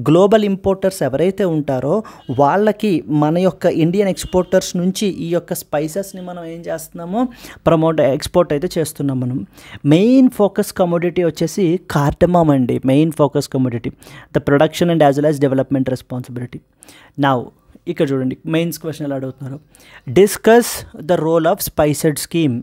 గ్లోబల్ ఇంపోర్టర్స్ ఎవరైతే ఉంటారో వాళ్ళకి మన యొక్క ఇండియన్ ఎక్స్పోర్టర్స్ నుంచి ఈ యొక్క స్పైసెస్ని మనం ఏం చేస్తున్నామో ఎక్స్పోర్ట్ అయితే చేస్తున్నాం మనం. మెయిన్ ఫోకస్ కమోడిటీ వచ్చేసి కార్డమమ్ అండి. Main focus commodity, the production and as well as development responsibility. Now ఇక్కడ చూడండి మెయిన్స్ క్వశ్చన్ ఎలా అడుగుతున్నారు. Discuss the role of SPICED scheme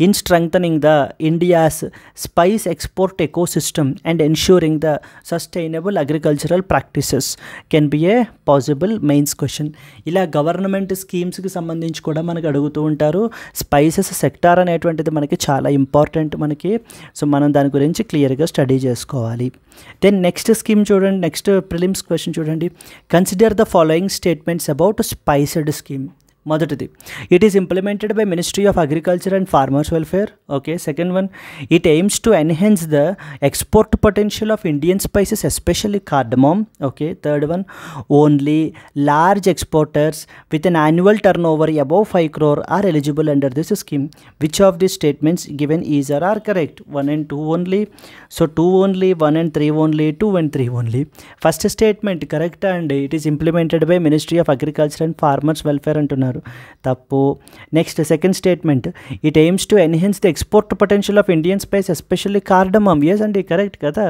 in strengthening the India's spice export ecosystem and ensuring the sustainable agricultural practices can be a possible mains question. ఇలా government స్కీమ్స్కి సంబంధించి కూడా మనకు అడుగుతూ ఉంటారు. స్పైసెస్ సెక్టార్ అనేటువంటిది మనకి చాలా ఇంపార్టెంట్ మనకి. సో మనం దాని గురించి క్లియర్గా స్టడీ చేసుకోవాలి. దెన్ నెక్స్ట్ స్కీమ్ చూడండి, నెక్స్ట్ ప్రిలిమ్స్ క్వశ్చన్ చూడండి. Consider the following statements about స్పైసెడ్ scheme. మొదటిది, it is implemented by ministry of agriculture and farmers welfare. Okay. Second one, it aims to enhance the export potential of Indian spices especially cardamom. Okay. Third one, only large exporters with an annual turnover above 5 crore are eligible under this scheme. Which of the statements given is are correct? 1 and 2 only. So 2 only, 1 and 3 only, 2 and 3 only. First statement కరెక్టా అండి? It is implemented by ministry of agriculture and farmers welfare అంటున్నారు. తప్పు. Next second statement, it aims to enhance the export potential of Indian spice especially cardamom. Yes అండి, correct కదా.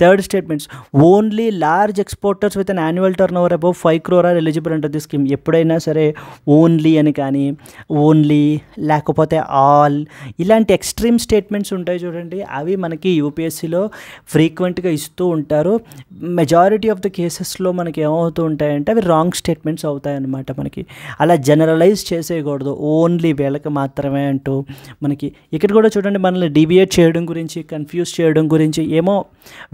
Third statements, only large exporters with an annual turnover above 5 crore are eligible under the scheme. ఎప్పుడైనా సరే only అని కానీ, only లేకపోతే all, ఇలాంటి extreme statements ఉంటాయి చూడండి, అవి మనకి యూపీఎస్సీలో ఫ్రీక్వెంట్గా ఇస్తూ ఉంటారు. మెజారిటీ ఆఫ్ ద కేసెస్లో మనకి ఏమవుతూ ఉంటాయంటే అవి రాంగ్ స్టేట్మెంట్స్ అవుతాయన్నమాట. మనకి అలా జనరలైజ్ చేసేయకూడదు, ఓన్లీ వీళ్ళకి మాత్రమే అంటూ. మనకి ఇక్కడ కూడా చూడండి, మనల్ని డీవియేట్ చేయడం గురించి, కన్ఫ్యూజ్ చేయడం గురించి, ఏమో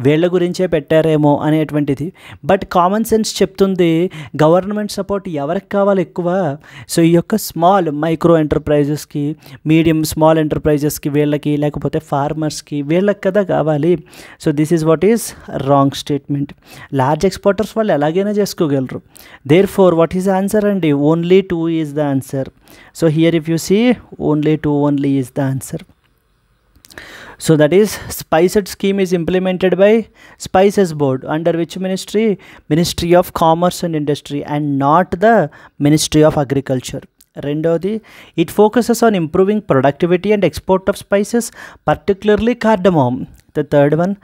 వీళ్ళ గురించే పెట్టారేమో అనేటువంటిది. బట్ కామన్ సెన్స్ చెప్తుంది గవర్నమెంట్ సపోర్ట్ ఎవరికి కావాలి ఎక్కువ. సో ఈ యొక్క స్మాల్ మైక్రో ఎంటర్ప్రైజెస్కి, మీడియం స్మాల్ ఎంటర్ప్రైజెస్కి, వీళ్ళకి, లేకపోతే ఫార్మర్స్కి, వీళ్ళకి కదా కావాలి. So this is what is wrong statement. Large exporters వాళ్ళు ఎలాగైనా చేసుకోగలరు. Therefore what is answer అండి? Only 2 is the answer. So here if you see, only 2 only is the answer. So that is spiced scheme is implemented by Spices Board under which ministry? Ministry of Commerce and Industry and not the Ministry of Agriculture. రెండవది, it focuses on improving productivity and export of spices particularly cardamom. The third one,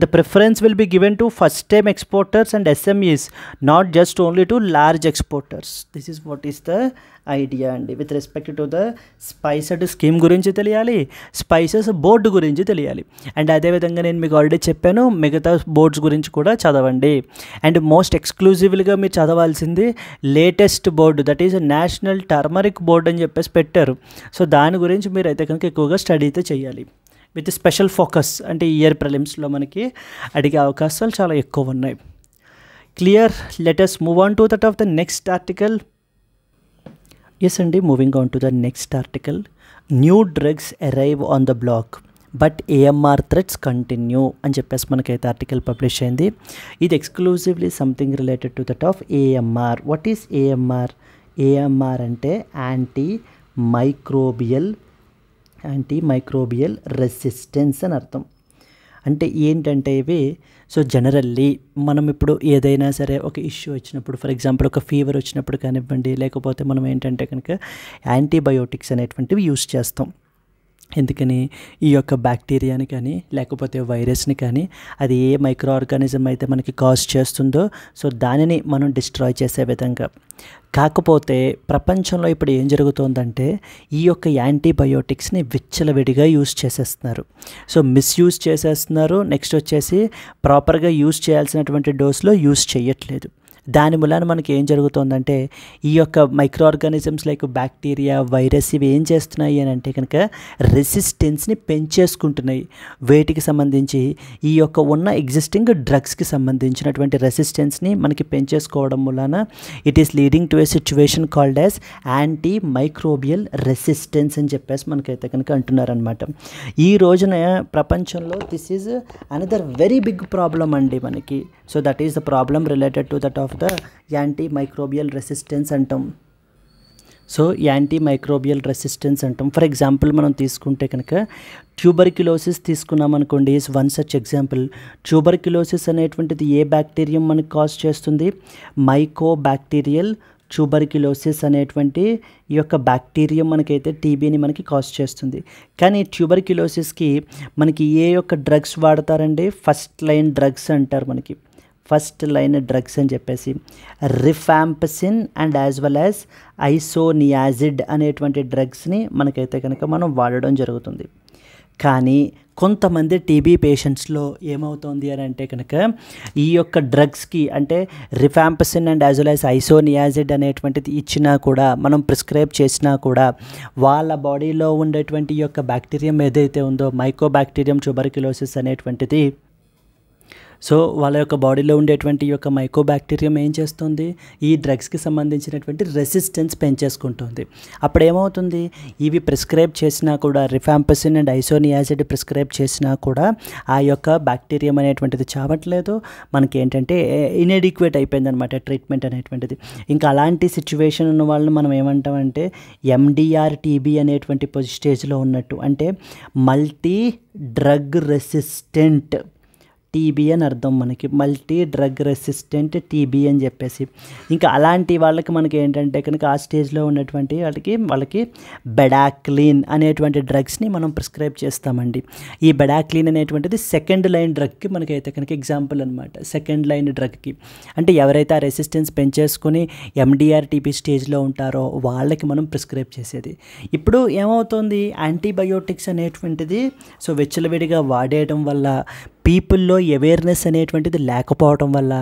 the preference will be given to first time exporters and SMEs, not just only to large exporters. This is what is the idea అండి. With respect to the స్పైసెడ్ scheme గురించి తెలియాలి, spices board గురించి తెలియాలి. And అదేవిధంగా నేను మీకు already చెప్పాను, మిగతా బోర్డ్స్ గురించి కూడా చదవండి. అండ్ మోస్ట్ ఎక్స్క్లూజివ్గా మీరు చదవాల్సింది latest board, that is national turmeric board అని చెప్పేసి పెట్టారు. సో దాని గురించి మీరు అయితే కనుక ఎక్కువగా స్టడీ అయితే చేయాలి విత్ స్పెషల్ ఫోకస్. అంటే ఇయర్ ప్రిలిమ్స్లో మనకి అడిగే అవకాశాలు చాలా ఎక్కువ ఉన్నాయి. Clear? Let us move on to that of the next article. Yes అండి, moving on to the next article. New drugs arrive on the block but AMR threats continue అని చెప్పేసి మనకైతే ఆర్టికల్ పబ్లిష్ అయింది. ఇది exclusively something related to that of AMR. What is AMR? AMR అంటే antimicrobial resistance అని అర్థం. అంటే ఏంటంటే ఇవి, సో జనరల్లీ మనం ఇప్పుడు ఏదైనా సరే ఒక ఇష్యూ వచ్చినప్పుడు, ఫర్ ఎగ్జాంపుల్ ఒక ఫీవర్ వచ్చినప్పుడు కానివ్వండి, లేకపోతే మనం ఏంటంటే కనుక యాంటీబయోటిక్స్ అనేటువంటివి యూస్ చేస్తాం. ఎందుకని? ఈ యొక్క బ్యాక్టీరియాని కానీ లేకపోతే వైరస్ని కానీ అది ఏ మైక్రో ఆర్గానిజం అయితే మనకి కాజ్ చేస్తుందో సో దానిని మనం డిస్ట్రాయ్ చేసే విధంగా. కాకపోతే ప్రపంచంలో ఇప్పుడు ఏం జరుగుతుందంటే ఈ యొక్క యాంటీబయోటిక్స్ని విచ్చలవిడిగా యూస్ చేసేస్తున్నారు. సో మిస్యూజ్ చేసేస్తున్నారు. నెక్స్ట్ వచ్చేసి ప్రాపర్గా యూస్ చేయాల్సినటువంటి డోస్లో యూస్ చేయట్లేదు. దాని మూలాన మనకి ఏం జరుగుతుందంటే ఈ యొక్క micro organisms like bacteria, virus ఇవి ఏం చేస్తున్నాయి అని అంటే కనుక రెసిస్టెన్స్ని పెంచేసుకుంటున్నాయి. వేటికి సంబంధించి? ఈ యొక్క ఉన్న ఎగ్జిస్టింగ్ డ్రగ్స్కి సంబంధించినటువంటి రెసిస్టెన్స్ని మనకి పెంచేసుకోవడం మూలాన it is leading to a situation called as antimicrobial resistance అని చెప్పేసి మనకైతే కనుక అంటున్నారనమాట. ఈ రోజున ప్రపంచంలో this is another very big problem అండి మనకి. So that is the problem related to that of the antimicrobial resistance అంటాం. సో యాంటీ మైక్రోబియల్ రెసిస్టెన్స్ అంటాం. ఫర్ ఎగ్జాంపుల్ మనం తీసుకుంటే కనుక ట్యూబర్క్యులోసిస్ తీసుకున్నాం అనుకోండి, is one such example. Tuberculosis అనేటువంటిది ఏ బ్యాక్టీరియం మనకి కాజ్ చేస్తుంది? మైకోబాక్టీరియల్ ట్యూబర్క్యులోసిస్ అనేటువంటి ఈ యొక్క బ్యాక్టీరియం మనకైతే టీబీని మనకి కాజ్ చేస్తుంది. కానీ ట్యూబర్క్యులోసిస్కి మనకి ఏ యొక్క డ్రగ్స్ వాడతారండి? ఫస్ట్ లైన్ డ్రగ్స్ అంటారు మనకి, ఫస్ట్ లైన్ డ్రగ్స్ అని చెప్పేసి rifampicin and as well as isoniazid అనేటువంటి డ్రగ్స్ని మనకైతే కనుక మనం వాడడం జరుగుతుంది. కానీ కొంతమంది టీబీ పేషెంట్స్లో ఏమవుతుంది అని అంటే కనుక ఈ యొక్క డ్రగ్స్కి అంటే rifampicin and as well as isoniazid అనేటువంటిది ఇచ్చినా కూడా, మనం ప్రిస్క్రైబ్ చేసినా కూడా వాళ్ళ బాడీలో ఉండేటువంటి ఈ యొక్క బ్యాక్టీరియం ఏదైతే ఉందో మైకోబాక్టీరియం ట్యూబర్క్యులోసిస్ అనేటువంటిది, సో వాళ్ళ యొక్క బాడీలో ఉండేటువంటి ఈ యొక్క మైకోబాక్టీరియం ఏం చేస్తుంది? ఈ డ్రగ్స్కి సంబంధించినటువంటి రెసిస్టెన్స్ పెంచేసుకుంటుంది. అప్పుడు ఏమవుతుంది? ఇవి ప్రిస్క్రైబ్ చేసినా కూడా, రిఫాంపసిన్ అండ్ ఐసోనియాజిడ్ ప్రిస్క్రైబ్ చేసినా కూడా ఆ యొక్క బ్యాక్టీరియం అనేటువంటిది చావట్లేదు, మనకి ఏంటంటే ఇన్ఎడిక్వేట్ అయిపోయింది అనమాట ట్రీట్మెంట్ అనేటువంటిది. ఇంకా అలాంటి సిచ్యువేషన్ ఉన్న వాళ్ళని మనం ఏమంటామంటే ఎండిఆర్ టీబీ అనేటువంటి స్టేజ్లో ఉన్నట్టు, అంటే మల్టీ డ్రగ్ రెసిస్టెంట్ టీబీ అని అర్థం, మనకి మల్టీ డ్రగ్ రెసిస్టెంట్ టీబీ అని చెప్పేసి. ఇంకా అలాంటి వాళ్ళకి మనకి ఏంటంటే కనుక ఆ స్టేజ్లో ఉన్నటువంటి వాళ్ళకి బెడాక్లిన్ అనేటువంటి డ్రగ్స్ని మనం ప్రిస్క్రైబ్ చేస్తామండి. ఈ బెడాక్లిన్ అనేటువంటిది సెకండ్ లైన్ డ్రగ్కి మనకైతే కనుక ఎగ్జాంపుల్ అనమాట, సెకండ్ లైన్ డ్రగ్కి. అంటే ఎవరైతే ఆ రెసిస్టెన్స్ పెంచేసుకుని ఎండిఆర్ టీబీ స్టేజ్లో ఉంటారో వాళ్ళకి మనం ప్రిస్క్రైబ్ చేసేది. ఇప్పుడు ఏమవుతుంది? యాంటీబయోటిక్స్ అనేటువంటిది సో విచ్చలవిడిగా వాడేయడం వల్ల, పీపుల్లో అవేర్నెస్ అనేటువంటిది లేకపోవడం వల్ల,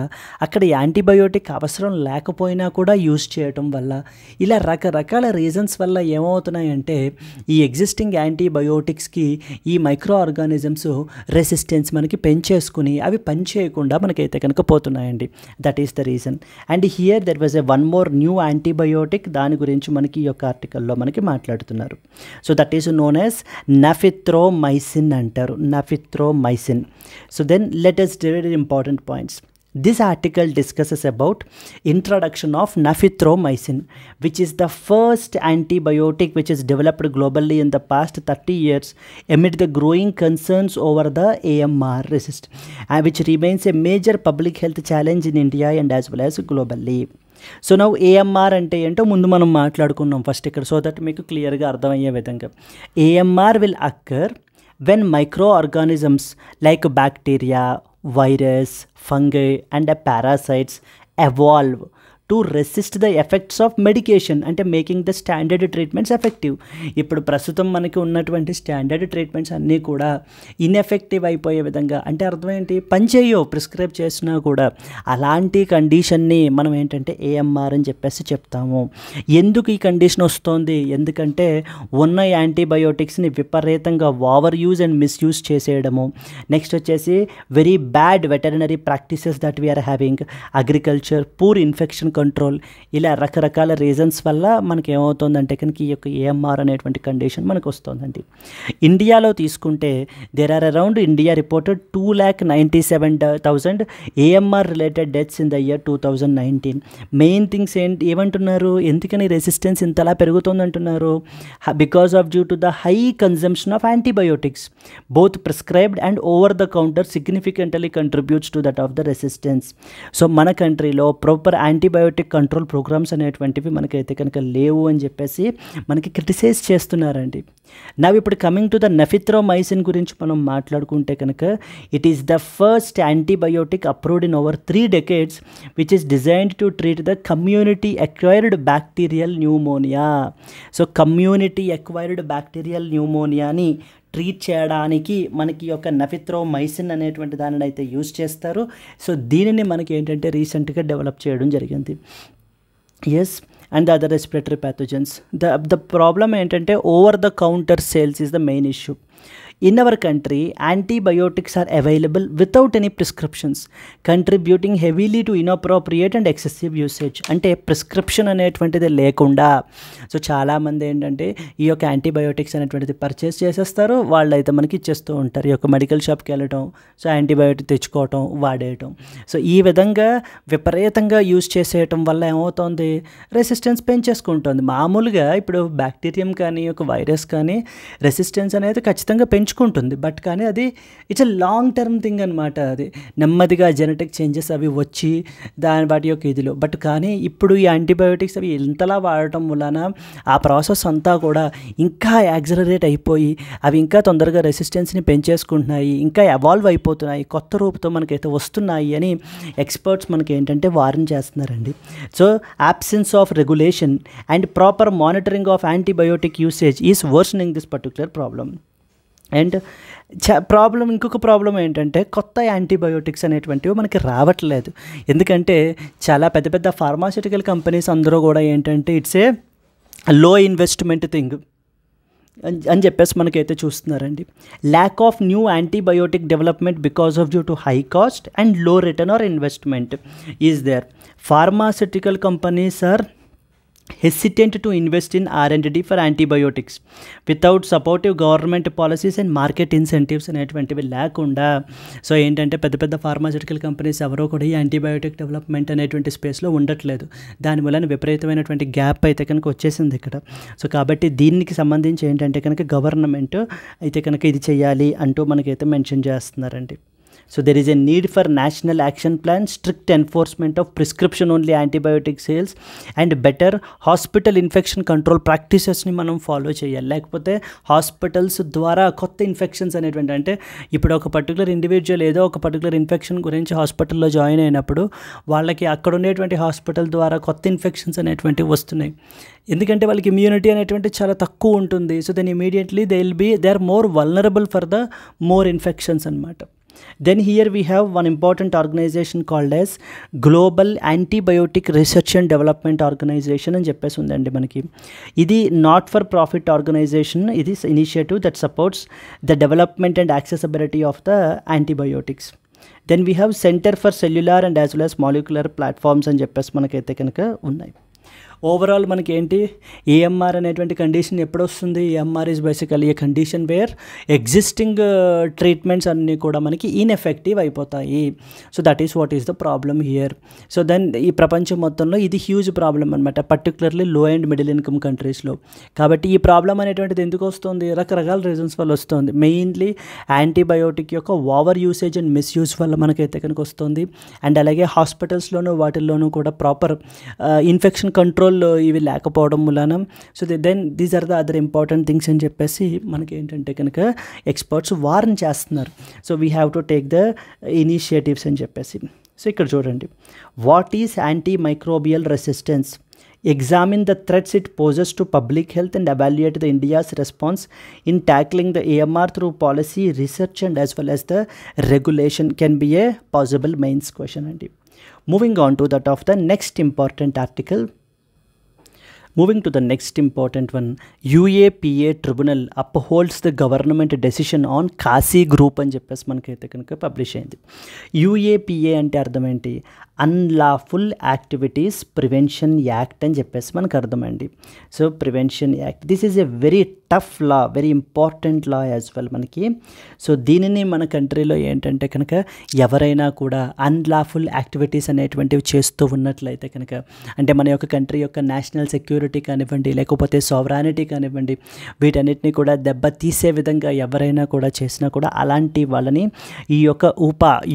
అక్కడ యాంటీబయోటిక్ అవసరం లేకపోయినా కూడా యూజ్ చేయటం వల్ల, ఇలా రకరకాల రీజన్స్ వల్ల ఏమవుతున్నాయంటే ఈ ఎగ్జిస్టింగ్ యాంటీబయోటిక్స్కి ఈ మైక్రో ఆర్గానిజమ్స్ రెసిస్టెన్స్ మనకి పెంచేసుకుని అవి పనిచేయకుండా మనకైతే కనుక పోతున్నాయండి. That is the reason. And here there was one more new antibiotic, దాని గురించి మనకి ఈ యొక్క ఆర్టికల్లో మనకి మాట్లాడుతున్నారు. So that is known as nafithromycin అంటారు, nafithromycin. So then let us derive important points. This article discusses about introduction of nafithromycin, which is the first antibiotic which is developed globally in the past 30 years amid the growing concerns over the AMR resistance, which remains a major public health challenge in India and as well as globally. So now AMR అంటే ఏంటో ముందు మనం మాట్లాడుకున్నాం first ఇక్కడ, so that మీకు క్లియర్గా అర్థమయ్యే విధంగా. AMR will అక్కర్ when microorganisms like bacteria, virus, fungi and parasites evolve to resist the effects of medication, అంటే making the standard treatments effective. ఇప్పుడు ప్రస్తుతం మనకి ఉన్నటువంటి స్టాండర్డ్ ట్రీట్మెంట్స్ అన్నీ కూడా ఇన్ఎఫెక్టివ్ అయిపోయే విధంగా, అంటే అర్థం ఏంటి? పనిచేయో ప్రిస్క్రైబ్ చేసినా కూడా. అలాంటి కండిషన్ని మనం ఏంటంటే ఏఎంఆర్ అని చెప్పేసి చెప్తాము. ఎందుకు ఈ కండిషన్ వస్తుంది? ఎందుకంటే ఉన్న యాంటీబయోటిక్స్ని విపరీతంగా ఓవర్ యూజ్ అండ్ మిస్యూజ్ చేసేయడము, నెక్స్ట్ వచ్చేసి very bad veterinary practices that we are having, agriculture, poor infection control, ఇలా రకరకాల రీజన్స్ వల్ల మనకి ఏమవుతుందంటే కనుక ఈ యొక్క ఏఎంఆర్ అనేటువంటి కండిషన్ మనకు వస్తుందండి. ఇండియాలో తీసుకుంటే there are around India reported 2,97,000 AMR related deaths in the year 2019. Main things ఏమంటున్నారు? ఎందుకని రెసిస్టెన్స్ ఇంతలా పెరుగుతుందంటున్నారు? Because of due to the high consumption of antibiotics, both prescribed and over the counter significantly contributes to that of the resistance. So మన కంట్రీలో proper antibiotic control programmes అనేటువంటివి మనకైతే కనుక లేవు అని చెప్పేసి మనకి క్రిటిసైజ్ చేస్తున్నారండి. నవ్ ఇప్పుడు కమింగ్ టు ద నఫిత్రోమైసిన్ గురించి మనం మాట్లాడుకుంటే కనుక it is the first antibiotic approved in over 3 decades which is designed to treat the community acquired bacterial pneumonia. So community acquired bacterial న్యూమోనియాని ట్రీట్ చేయడానికి మనకి యొక్క నఫిత్రోమైసిన్ అనేటువంటి దానిని అయితే యూజ్ చేస్తారు. సో దీనిని మనకి ఏంటంటే రీసెంట్గా డెవలప్ చేయడం జరిగింది. Yes, and the other respiratory pathogens. The problem ఏంటంటే over the counter sales is the main issue. In our country antibiotics are available without any prescriptions contributing heavily to inappropriate and excessive usage. అంటే prescription అనేటువంటిది లేకుండా so చాలామంది ఏంటంటే ఈ యొక్క antibiotics అనేటువంటిది purchase చేసేస్తారు, వాళ్ళు అయితే మనకి ఇచ్చేస్తూ ఉంటారు. ఈ యొక్క మెడికల్ షాప్కి వెళ్ళటం, సో యాంటీబయోటిక్ తెచ్చుకోవటం, వాడేయటం. సో ఈ విధంగా విపరీతంగా యూజ్ చేసేయటం వల్ల ఏమవుతుంది, రెసిస్టెన్స్ పెంచేసుకుంటుంది. మామూలుగా ఇప్పుడు బ్యాక్టీరియం కానీ ఒక వైరస్ కానీ రెసిస్టెన్స్ అనేది ఖచ్చితంగా పెంచుకుంటుంది, బట్ కానీ అది it's a long term thing అనమాట. అది నెమ్మదిగా జెనెటిక్ చేంజెస్ అవి వచ్చి వాటి యొక్క ఇదిలో, బట్ కానీ ఇప్పుడు ఈ యాంటీబయోటిక్స్ అవి ఇంతలా వాడటం వలన ఆ ప్రాసెస్ అంతా కూడా ఇంకా యాక్సిలరేట్ అయిపోయి అవి ఇంకా తొందరగా రెసిస్టెన్స్ని పెంచేసుకుంటున్నాయి, ఇంకా ఎవాల్వ్ అయిపోతున్నాయి, కొత్త రూపుతో మనకైతే వస్తున్నాయి అని ఎక్స్పర్ట్స్ మనకి ఏంటంటే వార్న్ చేస్తున్నారండి. So absence of regulation and proper monitoring of antibiotic usage is worsening this particular problem. And ఇంకొక ప్రాబ్లం ఏంటంటే కొత్త యాంటీబయోటిక్స్ అనేటువంటివి మనకి రావట్లేదు. ఎందుకంటే చాలా పెద్ద పెద్ద ఫార్మాస్యూటికల్ కంపెనీస్ అందరూ కూడా ఏంటంటే ఇట్స్ ఏ లో ఇన్వెస్ట్మెంట్ థింగ్ అని చెప్పేసి మనకైతే చూస్తున్నారండి. Lack of new antibiotic development because of due to high cost and low return or investment is there. Pharmaceutical companies are hesitant to invest in R&D for antibiotics without supportive government policies and market incentives అనేటువంటివి లేకుండా. So ఏంటంటే పెద్ద పెద్ద pharmaceutical companies ఎవరో కూడా ఈ antibiotic development అనేటువంటి స్పేస్లో ఉండట్లేదు. దానివల్ల విపరీతమైనటువంటి గ్యాప్ అయితే కనుక వచ్చేసింది ఇక్కడ. సో కాబట్టి దీనికి సంబంధించి ఏంటంటే కనుక గవర్నమెంట్ అయితే కనుక ఇది చేయాలి అంటూ మనకైతే మెన్షన్ చేస్తున్నారండి. So there is a need for national action plan, strict enforcement of prescription only antibiotic sales and better hospital infection control practicesని మనం ఫాలో చేయాలి. లేకపోతే హాస్పిటల్స్ ద్వారా కొత్త ఇన్ఫెక్షన్స్ అనేటువంటి, అంటే ఇప్పుడు ఒక పర్టికులర్ ఇండివిజువల్ ఏదో ఒక పర్టికులర్ ఇన్ఫెక్షన్ గురించి హాస్పిటల్లో జాయిన్ అయినప్పుడు వాళ్ళకి అక్కడ ఉండేటువంటి హాస్పిటల్ ద్వారా కొత్త ఇన్ఫెక్షన్స్ అనేటువంటివి వస్తున్నాయి. ఎందుకంటే వాళ్ళకి ఇమ్యూనిటీ అనేటువంటి చాలా తక్కువ ఉంటుంది. So then immediately they are more vulnerable for the more infections అనమాట. Then here we have one important organization called as Global Antibiotic Research and Development Organization అని చెప్పేసి ఉందండి మనకి. ఇది నాట్ ఫర్ ప్రాఫిట్ ఆర్గనైజేషన్. ఇది initiative that supports the development and accessibility of the antibiotics. Then we have centre for cellular and as well as molecular platforms అని చెప్పేసి మనకైతే కనుక ఉన్నాయి. ఓవరాల్ మనకి ఏంటి, ఏఎంఆర్ అనేటువంటి కండిషన్ ఎప్పుడు వస్తుంది? AMR is basically a condition where existing treatments అన్నీ కూడా మనకి ఇన్ఎఫెక్టివ్ అయిపోతాయి. So that is what is the problem here. So then ఈ ప్రపంచం మొత్తంలో ఇది హ్యూజ్ ప్రాబ్లం అనమాట, particularly low and middle income కంట్రీస్లో. కాబట్టి ఈ ప్రాబ్లం అనేటువంటిది ఎందుకు వస్తుంది? రకరకాల రీజన్స్ వల్ల వస్తుంది. మెయిన్లీ యాంటీబయోటిక్ యొక్క ఓవర్ యూసేజ్ అండ్ మిస్యూజ్ వల్ల మనకైతే కనుక వస్తుంది. అండ్ అలాగే హాస్పిటల్స్లోనూ వాటిల్లోనూ కూడా ప్రాపర్ ఇన్ఫెక్షన్ కంట్రోల్ ఇవి లేకపోవడం వలన. So then these are the other important things అని చెప్పేసి మనకి ఏంటంటే కనుక ఎక్స్పర్ట్స్ వార్న్ చేస్తున్నారు. So we have to take the initiatives అని చెప్పేసి. సో ఇక్కడ చూడండి, what is anti microbial resistance, examine the threats it poses to public health and evaluate the India's response in tackling the AMR through policy, research and as well as the regulation can be a possible mains question. And moving on to that of the next important article. Moving to the next important one, UAPA Tribunal upholds the government decision on Kasi Group అని చెప్పేసి మనకైతే కనుక publish అయింది. UAPA అంటే అర్థం ఏంటి? Unlawful activities prevention act అని చెప్పేసి మనకు అర్థమండి. So prevention act, this is a very tough law, very important law as well మనకి. సో దీనిని మన కంట్రీలో ఏంటంటే కనుక ఎవరైనా కూడా అన్లాఫుల్ యాక్టివిటీస్ అనేటువంటివి చేస్తూ ఉన్నట్లయితే కనుక, అంటే మన యొక్క కంట్రీ యొక్క నేషనల్ సెక్యూరిటీ కానివ్వండి, లేకపోతే సావరానిటీ కానివ్వండి, వీటన్నిటిని కూడా దెబ్బ తీసే విధంగా ఎవరైనా కూడా చేసినా కూడా అలాంటి వాళ్ళని ఈ యొక్క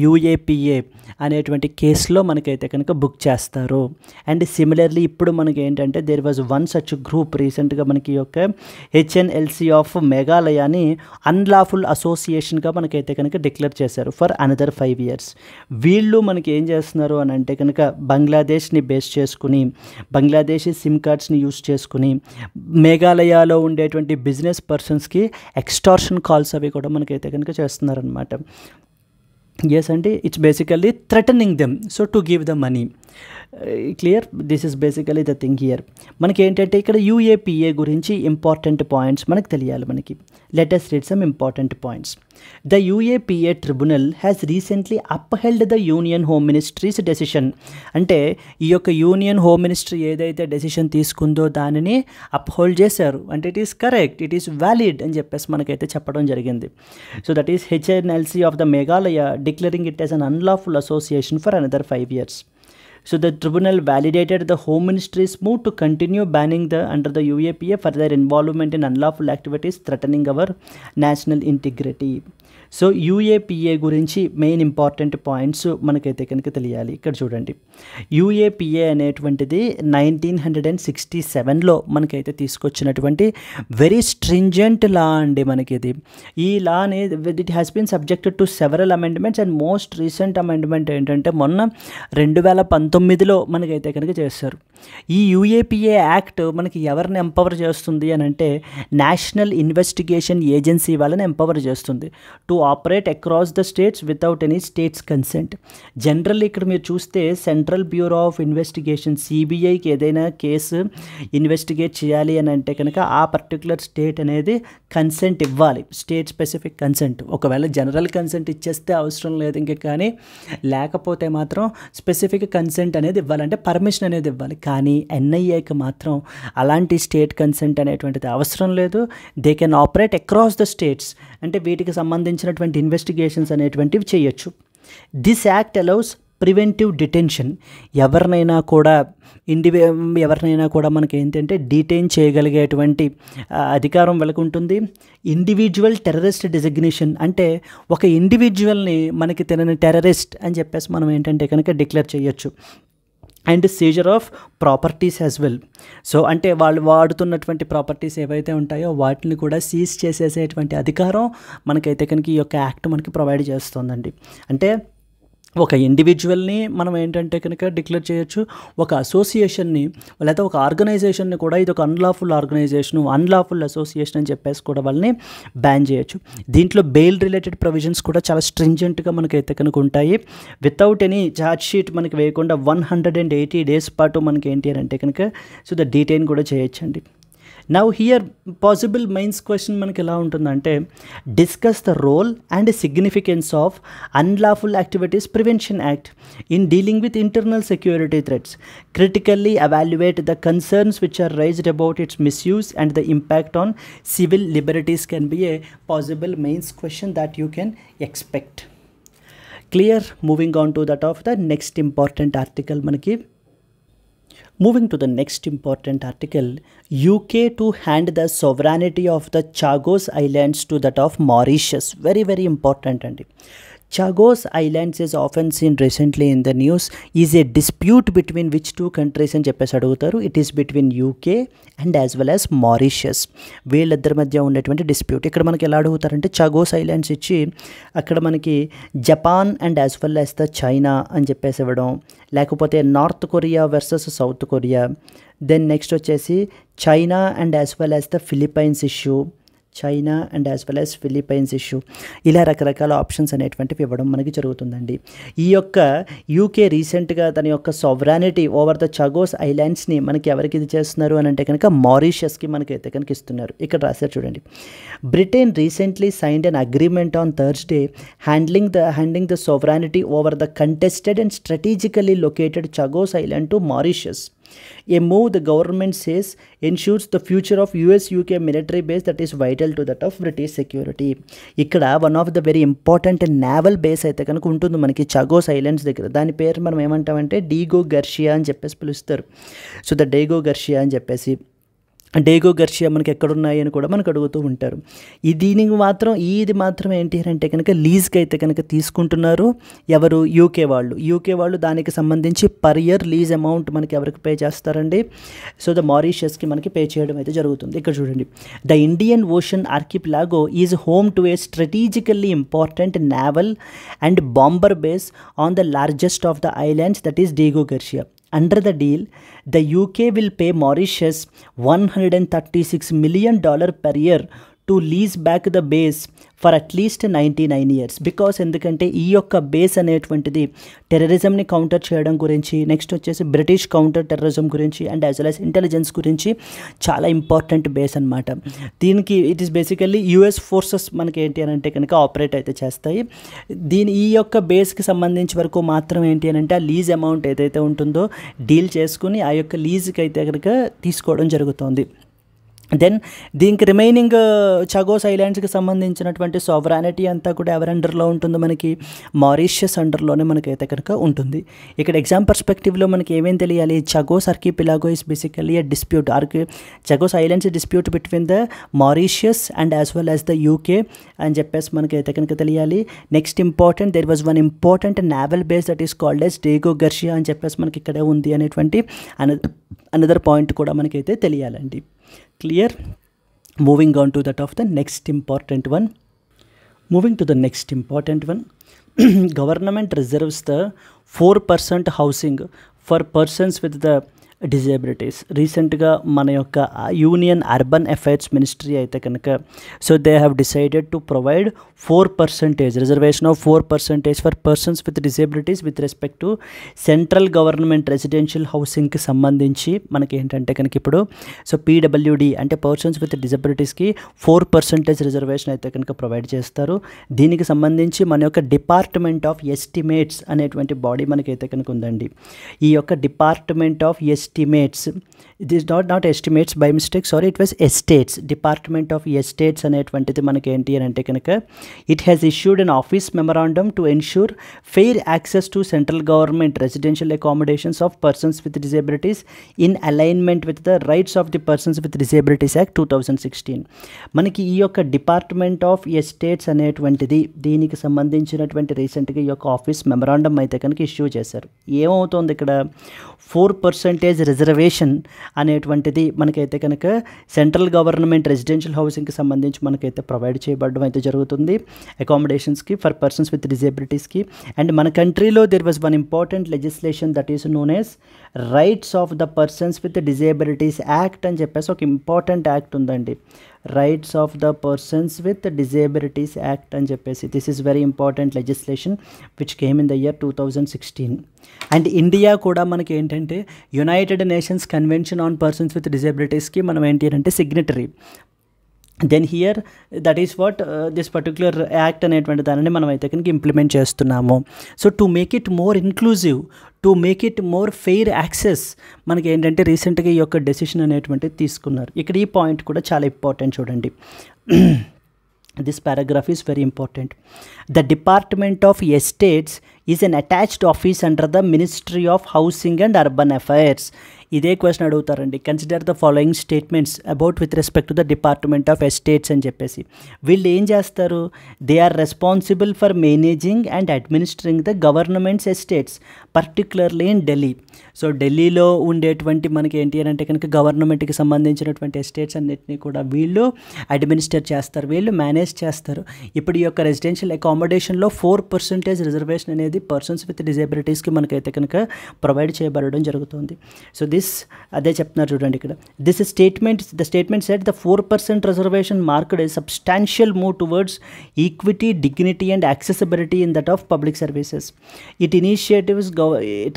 UAPA అనేటువంటి కేసులో మనకైతే కనుక బుక్ చేస్తారు. అండ్ సిమిలర్లీ ఇప్పుడు మనకి ఏంటంటే there was one such group రీసెంట్గా మనకి యొక్క HNLC ఆఫ్ మేఘాలయాని అన్లాఫుల్ అసోసియేషన్గా మనకైతే కనుక డిక్లేర్ చేశారు ఫర్ అనదర్ 5 years. వీళ్ళు మనకి ఏం చేస్తున్నారు అని అంటే కనుక బంగ్లాదేశ్ని బేస్ చేసుకుని, బంగ్లాదేశీ సిమ్ కార్డ్స్ని యూస్ చేసుకుని మేఘాలయాలో ఉండేటువంటి బిజినెస్ పర్సన్స్కి ఎక్స్టార్షన్ కాల్స్ అవి కూడా మనకైతే కనుక చేస్తున్నారనమాట. Yes, and it's basically threatening them, so to give the money. Clear? This is basically the thing here. మనకి ఏంటంటే ఇక్కడ UAPA గురించి ఇంపార్టెంట్ పాయింట్స్ మనకు తెలియాలి. మనకి let us read some important points. The UAPA tribunal has recently upheld the Union Home Ministry's decision. అంటే ఈ యొక్క యూనియన్ హోమ్ మినిస్ట్రీ ఏదైతే డెసిషన్ తీసుకుందో దానిని అప్హోల్డ్ చేశారు. అంటే it is correct, it is valid అని చెప్పేసి మనకైతే చెప్పడం జరిగింది. So that is HNLC of the Meghalaya declaring it as an unlawful association for another 5 years. So the tribunal validated the Home Ministry's move to continue banning under the UAPA for their involvement in unlawful activities threatening our national integrity. So UAPA గురించి main important points మనకైతే కనుక తెలియాలి. ఇక్కడ చూడండి, UAPA అనేటువంటిది 1967లో మనకైతే తీసుకొచ్చినటువంటి very stringent లా అండి. మనకి ఇది ఈ లా అనేది it has been subjected to several amendments and most recent amendment ఏంటంటే మొన్న 2019లో మనకైతే కనుక చేస్తారు. ఈ UAPA యాక్ట్ మనకి ఎవరిని ఎంపవర్ చేస్తుంది అని అంటే నేషనల్ ఇన్వెస్టిగేషన్ ఏజెన్సీ వాళ్ళని ఎంపవర్ చేస్తుంది to operate across the states without any states consent. Generally ఇక్కడ మీరు చూస్తే సెంట్రల్ బ్యూరో ఆఫ్ ఇన్వెస్టిగేషన్ CBIకి ఏదైనా కేసు ఇన్వెస్టిగేట్ చేయాలి అని అంటే కనుక ఆ పర్టికులర్ స్టేట్ అనేది కన్సెంట్ ఇవ్వాలి, స్టేట్ స్పెసిఫిక్ కన్సెంట్. ఒకవేళ జనరల్ కన్సెంట్ ఇచ్చేస్తే అవసరం లేదు ఇంకా, కానీ లేకపోతే మాత్రం స్పెసిఫిక్ కన్సెంట్ అనేది ఇవ్వాలంటే పర్మిషన్ అనేది ఇవ్వాలి. కానీ NIAకి మాత్రం అలాంటి స్టేట్ కన్సెంట్ అనేటువంటిది అవసరం లేదు. They can operate across the states, అంటే వీటికి సంబంధించినటువంటి ఇన్వెస్టిగేషన్స్ అనేటువంటివి చేయొచ్చు. This act allows preventive detention. ఎవరినైనా కూడా మనకి ఏంటంటే డిటైన్ చేయగలిగేటువంటి అధికారం వాళ్ళకు ఉంటుంది. ఇండివిజువల్ టెర్రరిస్ట్ డిజిగ్నేషన్, అంటే ఒక ఇండివిజువల్ని మనకి తెలియని టెర్రరిస్ట్ అని చెప్పేసి మనం ఏంటంటే కనుక డిక్లేర్ చేయొచ్చు. And Caesar of properties as well. So అంటే వాళ్ళు వాడుతున్నటువంటి ప్రాపర్టీస్ ఏవైతే ఉంటాయో వాటిని కూడా సీజ్ చేసేసేటువంటి అధికారం మనకైతే కనుక ఈ యొక్క యాక్ట్ మనకి ప్రొవైడ్ చేస్తుందండి. అంటే ఒక ఇండివిజువల్ని మనం ఏంటంటే కనుక డిక్లేర్ చేయొచ్చు, ఒక అసోసియేషన్ని లేదా ఒక ఆర్గనైజేషన్ని కూడా ఇది ఒక అన్లాఫుల్ ఆర్గనైజేషను, అన్లాఫుల్ అసోసియేషన్ అని చెప్పేసి కూడా వాళ్ళని బ్యాన్ చేయొచ్చు. దీంట్లో బెయిల్ రిలేటెడ్ ప్రొవిజన్స్ కూడా చాలా స్ట్రింజెంట్గా మనకైతే కనుక ఉంటాయి. వితౌట్ ఎనీ ఛార్జ్ షీట్ మనకి వేయకుండా 180 days పాటు మనకి ఏంటి అని అంటే కనుక సో ద డీటెయిన్ కూడా చేయొచ్చండి. Now here possible mains question మనకి ఎలా ఉంటుందంటే, discuss the role and significance of unlawful activities prevention act in dealing with internal security threats, critically evaluate the concerns which are raised about its misuse and the impact on civil liberties can be a possible mains question that you can expect. Clear? Moving on to that of the next important article manaki. Moving to the next important article, UK to hand the sovereignty of the Chagos Islands to that of Mauritius. Very, very important. And Chagos Islands is often seen recently in the news is a dispute between which two countries అని చెప్పేసి అడుగుతారు. It is between UK and as well as Mauritius. వీళ్ళిద్దరి మధ్య ఉన్నటువంటి dispute. ఇక్కడ మనకి ఎలా అడుగుతారంటే చగోస్ islands ఇచ్చి అక్కడ మనకి Japan and as well as the China అని చెప్పేసి ఇవ్వడం, లేకపోతే North Korea versus South Korea, then next వచ్చేసి China and as well as the Philippines issue, China and as well as Philippines issue, ఇలా రకరకాల ఆప్షన్స్ అనేటువంటివి ఇవ్వడం మనకి జరుగుతుందండి. ఈ యొక్క UK రీసెంట్గా తన యొక్క సావరానిటీ ఓవర్ ద చగోస్ ఐలాండ్స్ని మనకి ఎవరికి ఇది చేస్తున్నారు అని అంటే కనుక మారిషియస్కి మనకైతే కనుక ఇస్తున్నారు. ఇక్కడ రాశారు చూడండి, Britain recently signed an agreement on Thursday handing the sovereignty over the contested and strategically located Chagos island to Mauritius. A move the government says ensures the future of US-UK military base that is vital to that of British security. ఇక్కడ one of the very important naval base అయితే కనుక ఉంటుంది మనకి చగోస్ islands దగ్గర. దాని పేరు మనం ఏమంటామంటే డీగో గర్షియా అని చెప్పేసి పిలుస్తారు. సో ద డేగో గర్షియా అని చెప్పేసి, డేగో గర్షియా మనకి ఎక్కడున్నాయి అని కూడా మనకు అడుగుతూ ఉంటారు. దీనికి మాత్రం ఇది మాత్రం ఏంటి అంటే కనుక లీజ్కి అయితే కనుక తీసుకుంటున్నారు ఎవరు, UK వాళ్ళు దానికి సంబంధించి పర్ ఇయర్ లీజ్ అమౌంట్ మనకి ఎవరికి పే చేస్తారండి, సో ద మారిషియస్కి మనకి పే చేయడం అయితే జరుగుతుంది. ఇక్కడ చూడండి, the Indian Ocean archipelago is home to a strategically important naval and bomber base on the largest of the islands that is Diego Garcia. Under the deal, the UK will pay Mauritius $136 million per year to lease back the base for at least 99 years. Because ఎందుకంటే ఈ యొక్క base అనేటువంటిది టెర్రరిజంని counter చేయడం గురించి, next వచ్చేసి British counter terrorism గురించి and as well as intelligence గురించి చాలా ఇంపార్టెంట్ బేస్ అనమాట. దీనికి it is basically US forces మనకి ఏంటి అని అంటే కనుక ఆపరేట్ అయితే చేస్తాయి. ఈ యొక్క బేస్కి సంబంధించి వరకు మాత్రం ఏంటి అని అంటే ఆ లీజ్ అమౌంట్ ఏదైతే ఉంటుందో డీల్ చేసుకుని ఆ యొక్క లీజ్కి అయితే కనుక తీసుకోవడం జరుగుతుంది. దెన్ దీనికి రిమైనింగ్ చగోస్ ఐలాండ్స్కి సంబంధించినటువంటి సావరానిటీ అంతా కూడా ఎవరి అండర్లో ఉంటుందో మనకి మారిషియస్ అండర్లోనే మనకైతే కనుక ఉంటుంది. ఇక్కడ ఎగ్జామ్ పర్స్పెక్టివ్లో మనకి ఏమేమి తెలియాలి, Chagos archipelago is basically a dispute Chagos islands dispute between the Mauritius and as well as the UK అని చెప్పేసి మనకైతే కనుక తెలియాలి. Next important there was one important naval base that is called as Diego Garcia అని చెప్పేసి మనకి ఇక్కడే ఉంది అనేటువంటి అనదర్ పాయింట్ కూడా మనకైతే తెలియాలండి. Clear? Moving on to that of the next important one. Moving to the next important one. Government reserves the 4% housing for persons with the disabilities. రీసెంట్గా మన యొక్క యూనియన్ అర్బన్ అఫైర్స్ మినిస్ట్రీ అయితే కనుక so they have decided to provide 4% reservation of 4% for persons with disabilities with respect to central government residential హౌసింగ్కి సంబంధించి మనకి ఏంటంటే కనుక ఇప్పుడు సో పీడబ్ల్యూడి అంటే పర్సన్స్ విత్ డిజబిలిటీస్కి 4% రిజర్వేషన్ అయితే కనుక ప్రొవైడ్ చేస్తారు. దీనికి సంబంధించి మన యొక్క డిపార్ట్మెంట్ ఆఫ్ ఎస్టిమేట్స్ అనేటువంటి బాడీ మనకైతే కనుక ఉందండి. ఈ యొక్క department of estimates, it is not estimates by mistake, sorry, it was estates, department of estates అనేటువంటిది మనకి ఏంటి అని అంటే కనుక it has issued an office memorandum to ensure fair access to central government residential accommodations of persons with disabilities in alignment with the rights of the persons with disabilities act 2016. మనకి ఈ యొక్క department of estates అనేటువంటిది దీనికి సంబంధించినటువంటి రీసెంట్గా ఈ యొక్క office memorandum అయితే కనుక ఇష్యూ చేశారు. ఏమవుతుంది ఇక్కడ 4% రిజర్వేషన్ అనేటువంటిది మనకైతే కనుక సెంట్రల్ గవర్నమెంట్ రెసిడెన్షియల్ హౌసింగ్కి సంబంధించి మనకైతే ప్రొవైడ్ చేయబడడం అయితే జరుగుతుంది అకామిడేషన్స్కి ఫర్ పర్సన్స్ విత్ డిజేబిలిటీస్కి. అండ్ మన కంట్రీలో there was one important legislation that is known as rights of the persons with disabilities act అని చెప్పేసి ఒక ఇంపార్టెంట్ యాక్ట్ ఉందండి. Rights of the persons with disabilities act అని చెప్పేసి this is very important legislation which came in the year 2016. అండ్ India కూడా మనకి ఏంటంటే United Nations convention on persons with డిజేబిలిటీస్కి మనం ఏంటి అంటే signatory. Then here that is what this particular act అనేటువంటి దానిని మనం అయితే కనుక ఇంప్లిమెంట్ చేస్తున్నాము. So to make it more inclusive, to make it more fair access మనకి ఏంటంటే రీసెంట్గా ఈ యొక్క డెసిషన్ అనేటువంటిది తీసుకున్నారు. ఇక్కడ ఈ పాయింట్ కూడా చాలా ఇంపార్టెంట్ చూడండి. This paragraph is very important. The Department of Estates is an attached office under the Ministry of Housing and Urban Affairs. ఇదే క్వశ్చన్ అడుగుతారండి. Consider the following statements about with respect to the department of estates అని చెప్పేసి. వీళ్ళు ఏం చేస్తారు, they are responsible for managing and administering the government's estates particularly in Delhi. సో ఢిల్లీలో ఉండేటువంటి మనకి ఏంటి అని అంటే కనుక గవర్నమెంట్కి సంబంధించినటువంటి ఎస్టేట్స్ అన్నింటినీ కూడా వీళ్ళు అడ్మినిస్టర్ చేస్తారు, వీళ్ళు మేనేజ్ చేస్తారు. ఇప్పుడు ఈ యొక్క రెసిడెన్షియల్ అకామిడేషన్లో 4% రిజర్వేషన్ అనేది పర్సన్స్ విత్ డిజేబిలిటీస్కి మనకైతే కనుక ప్రొవైడ్ చేయబడడం జరుగుతుంది. సో అదే చెప్తున్నారు చూడండి ఇక్కడ. The statement set the 4% reservation marked A substantial move towards equity, dignity and accessibility in that of public services. It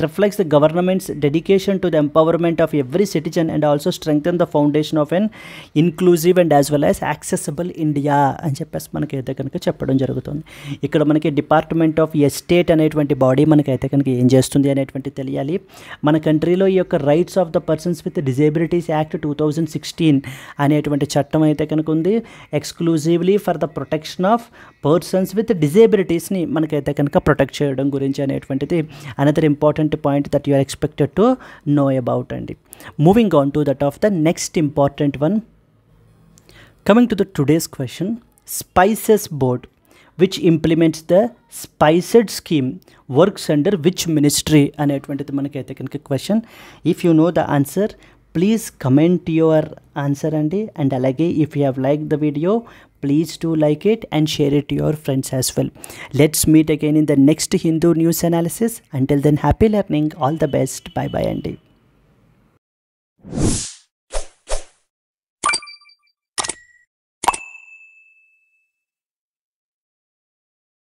reflects the government's dedication to the empowerment of every citizen and also strengthen the foundation of an inclusive and as well as accessible India అని చెప్పేసి మనకైతే కనుక చెప్పడం జరుగుతుంది. ఇక్కడ మనకి department of estate అనేటువంటి body మనకైతే కనుక ఏం చేస్తుంది అనేటువంటి తెలియాలి. మన కంట్రీలో ఈ యొక్క rights of the persons with disabilities act 2016 అనేటువంటి చట్టం అయితే కనుక ఉంది. Exclusively for the protection of persons with డిజేబిలిటీస్ని మనకైతే కనుక ప్రొటెక్ట్ చేయడం గురించి అనేటువంటిది another important point that you are expected to know about అండి. Moving on to that of the next important one. Coming to the today's question, spices board which implements the SpiceD scheme works under which ministry అనేటువంటిది మనకైతే కనుక question. If you know the answer please comment your answer అండి. And అలాగే if you have like the video please to like it and share it to your friends as well. Let's meet again in the next Hindu news analysis. Until then happy learning, all the best, bye bye అండి.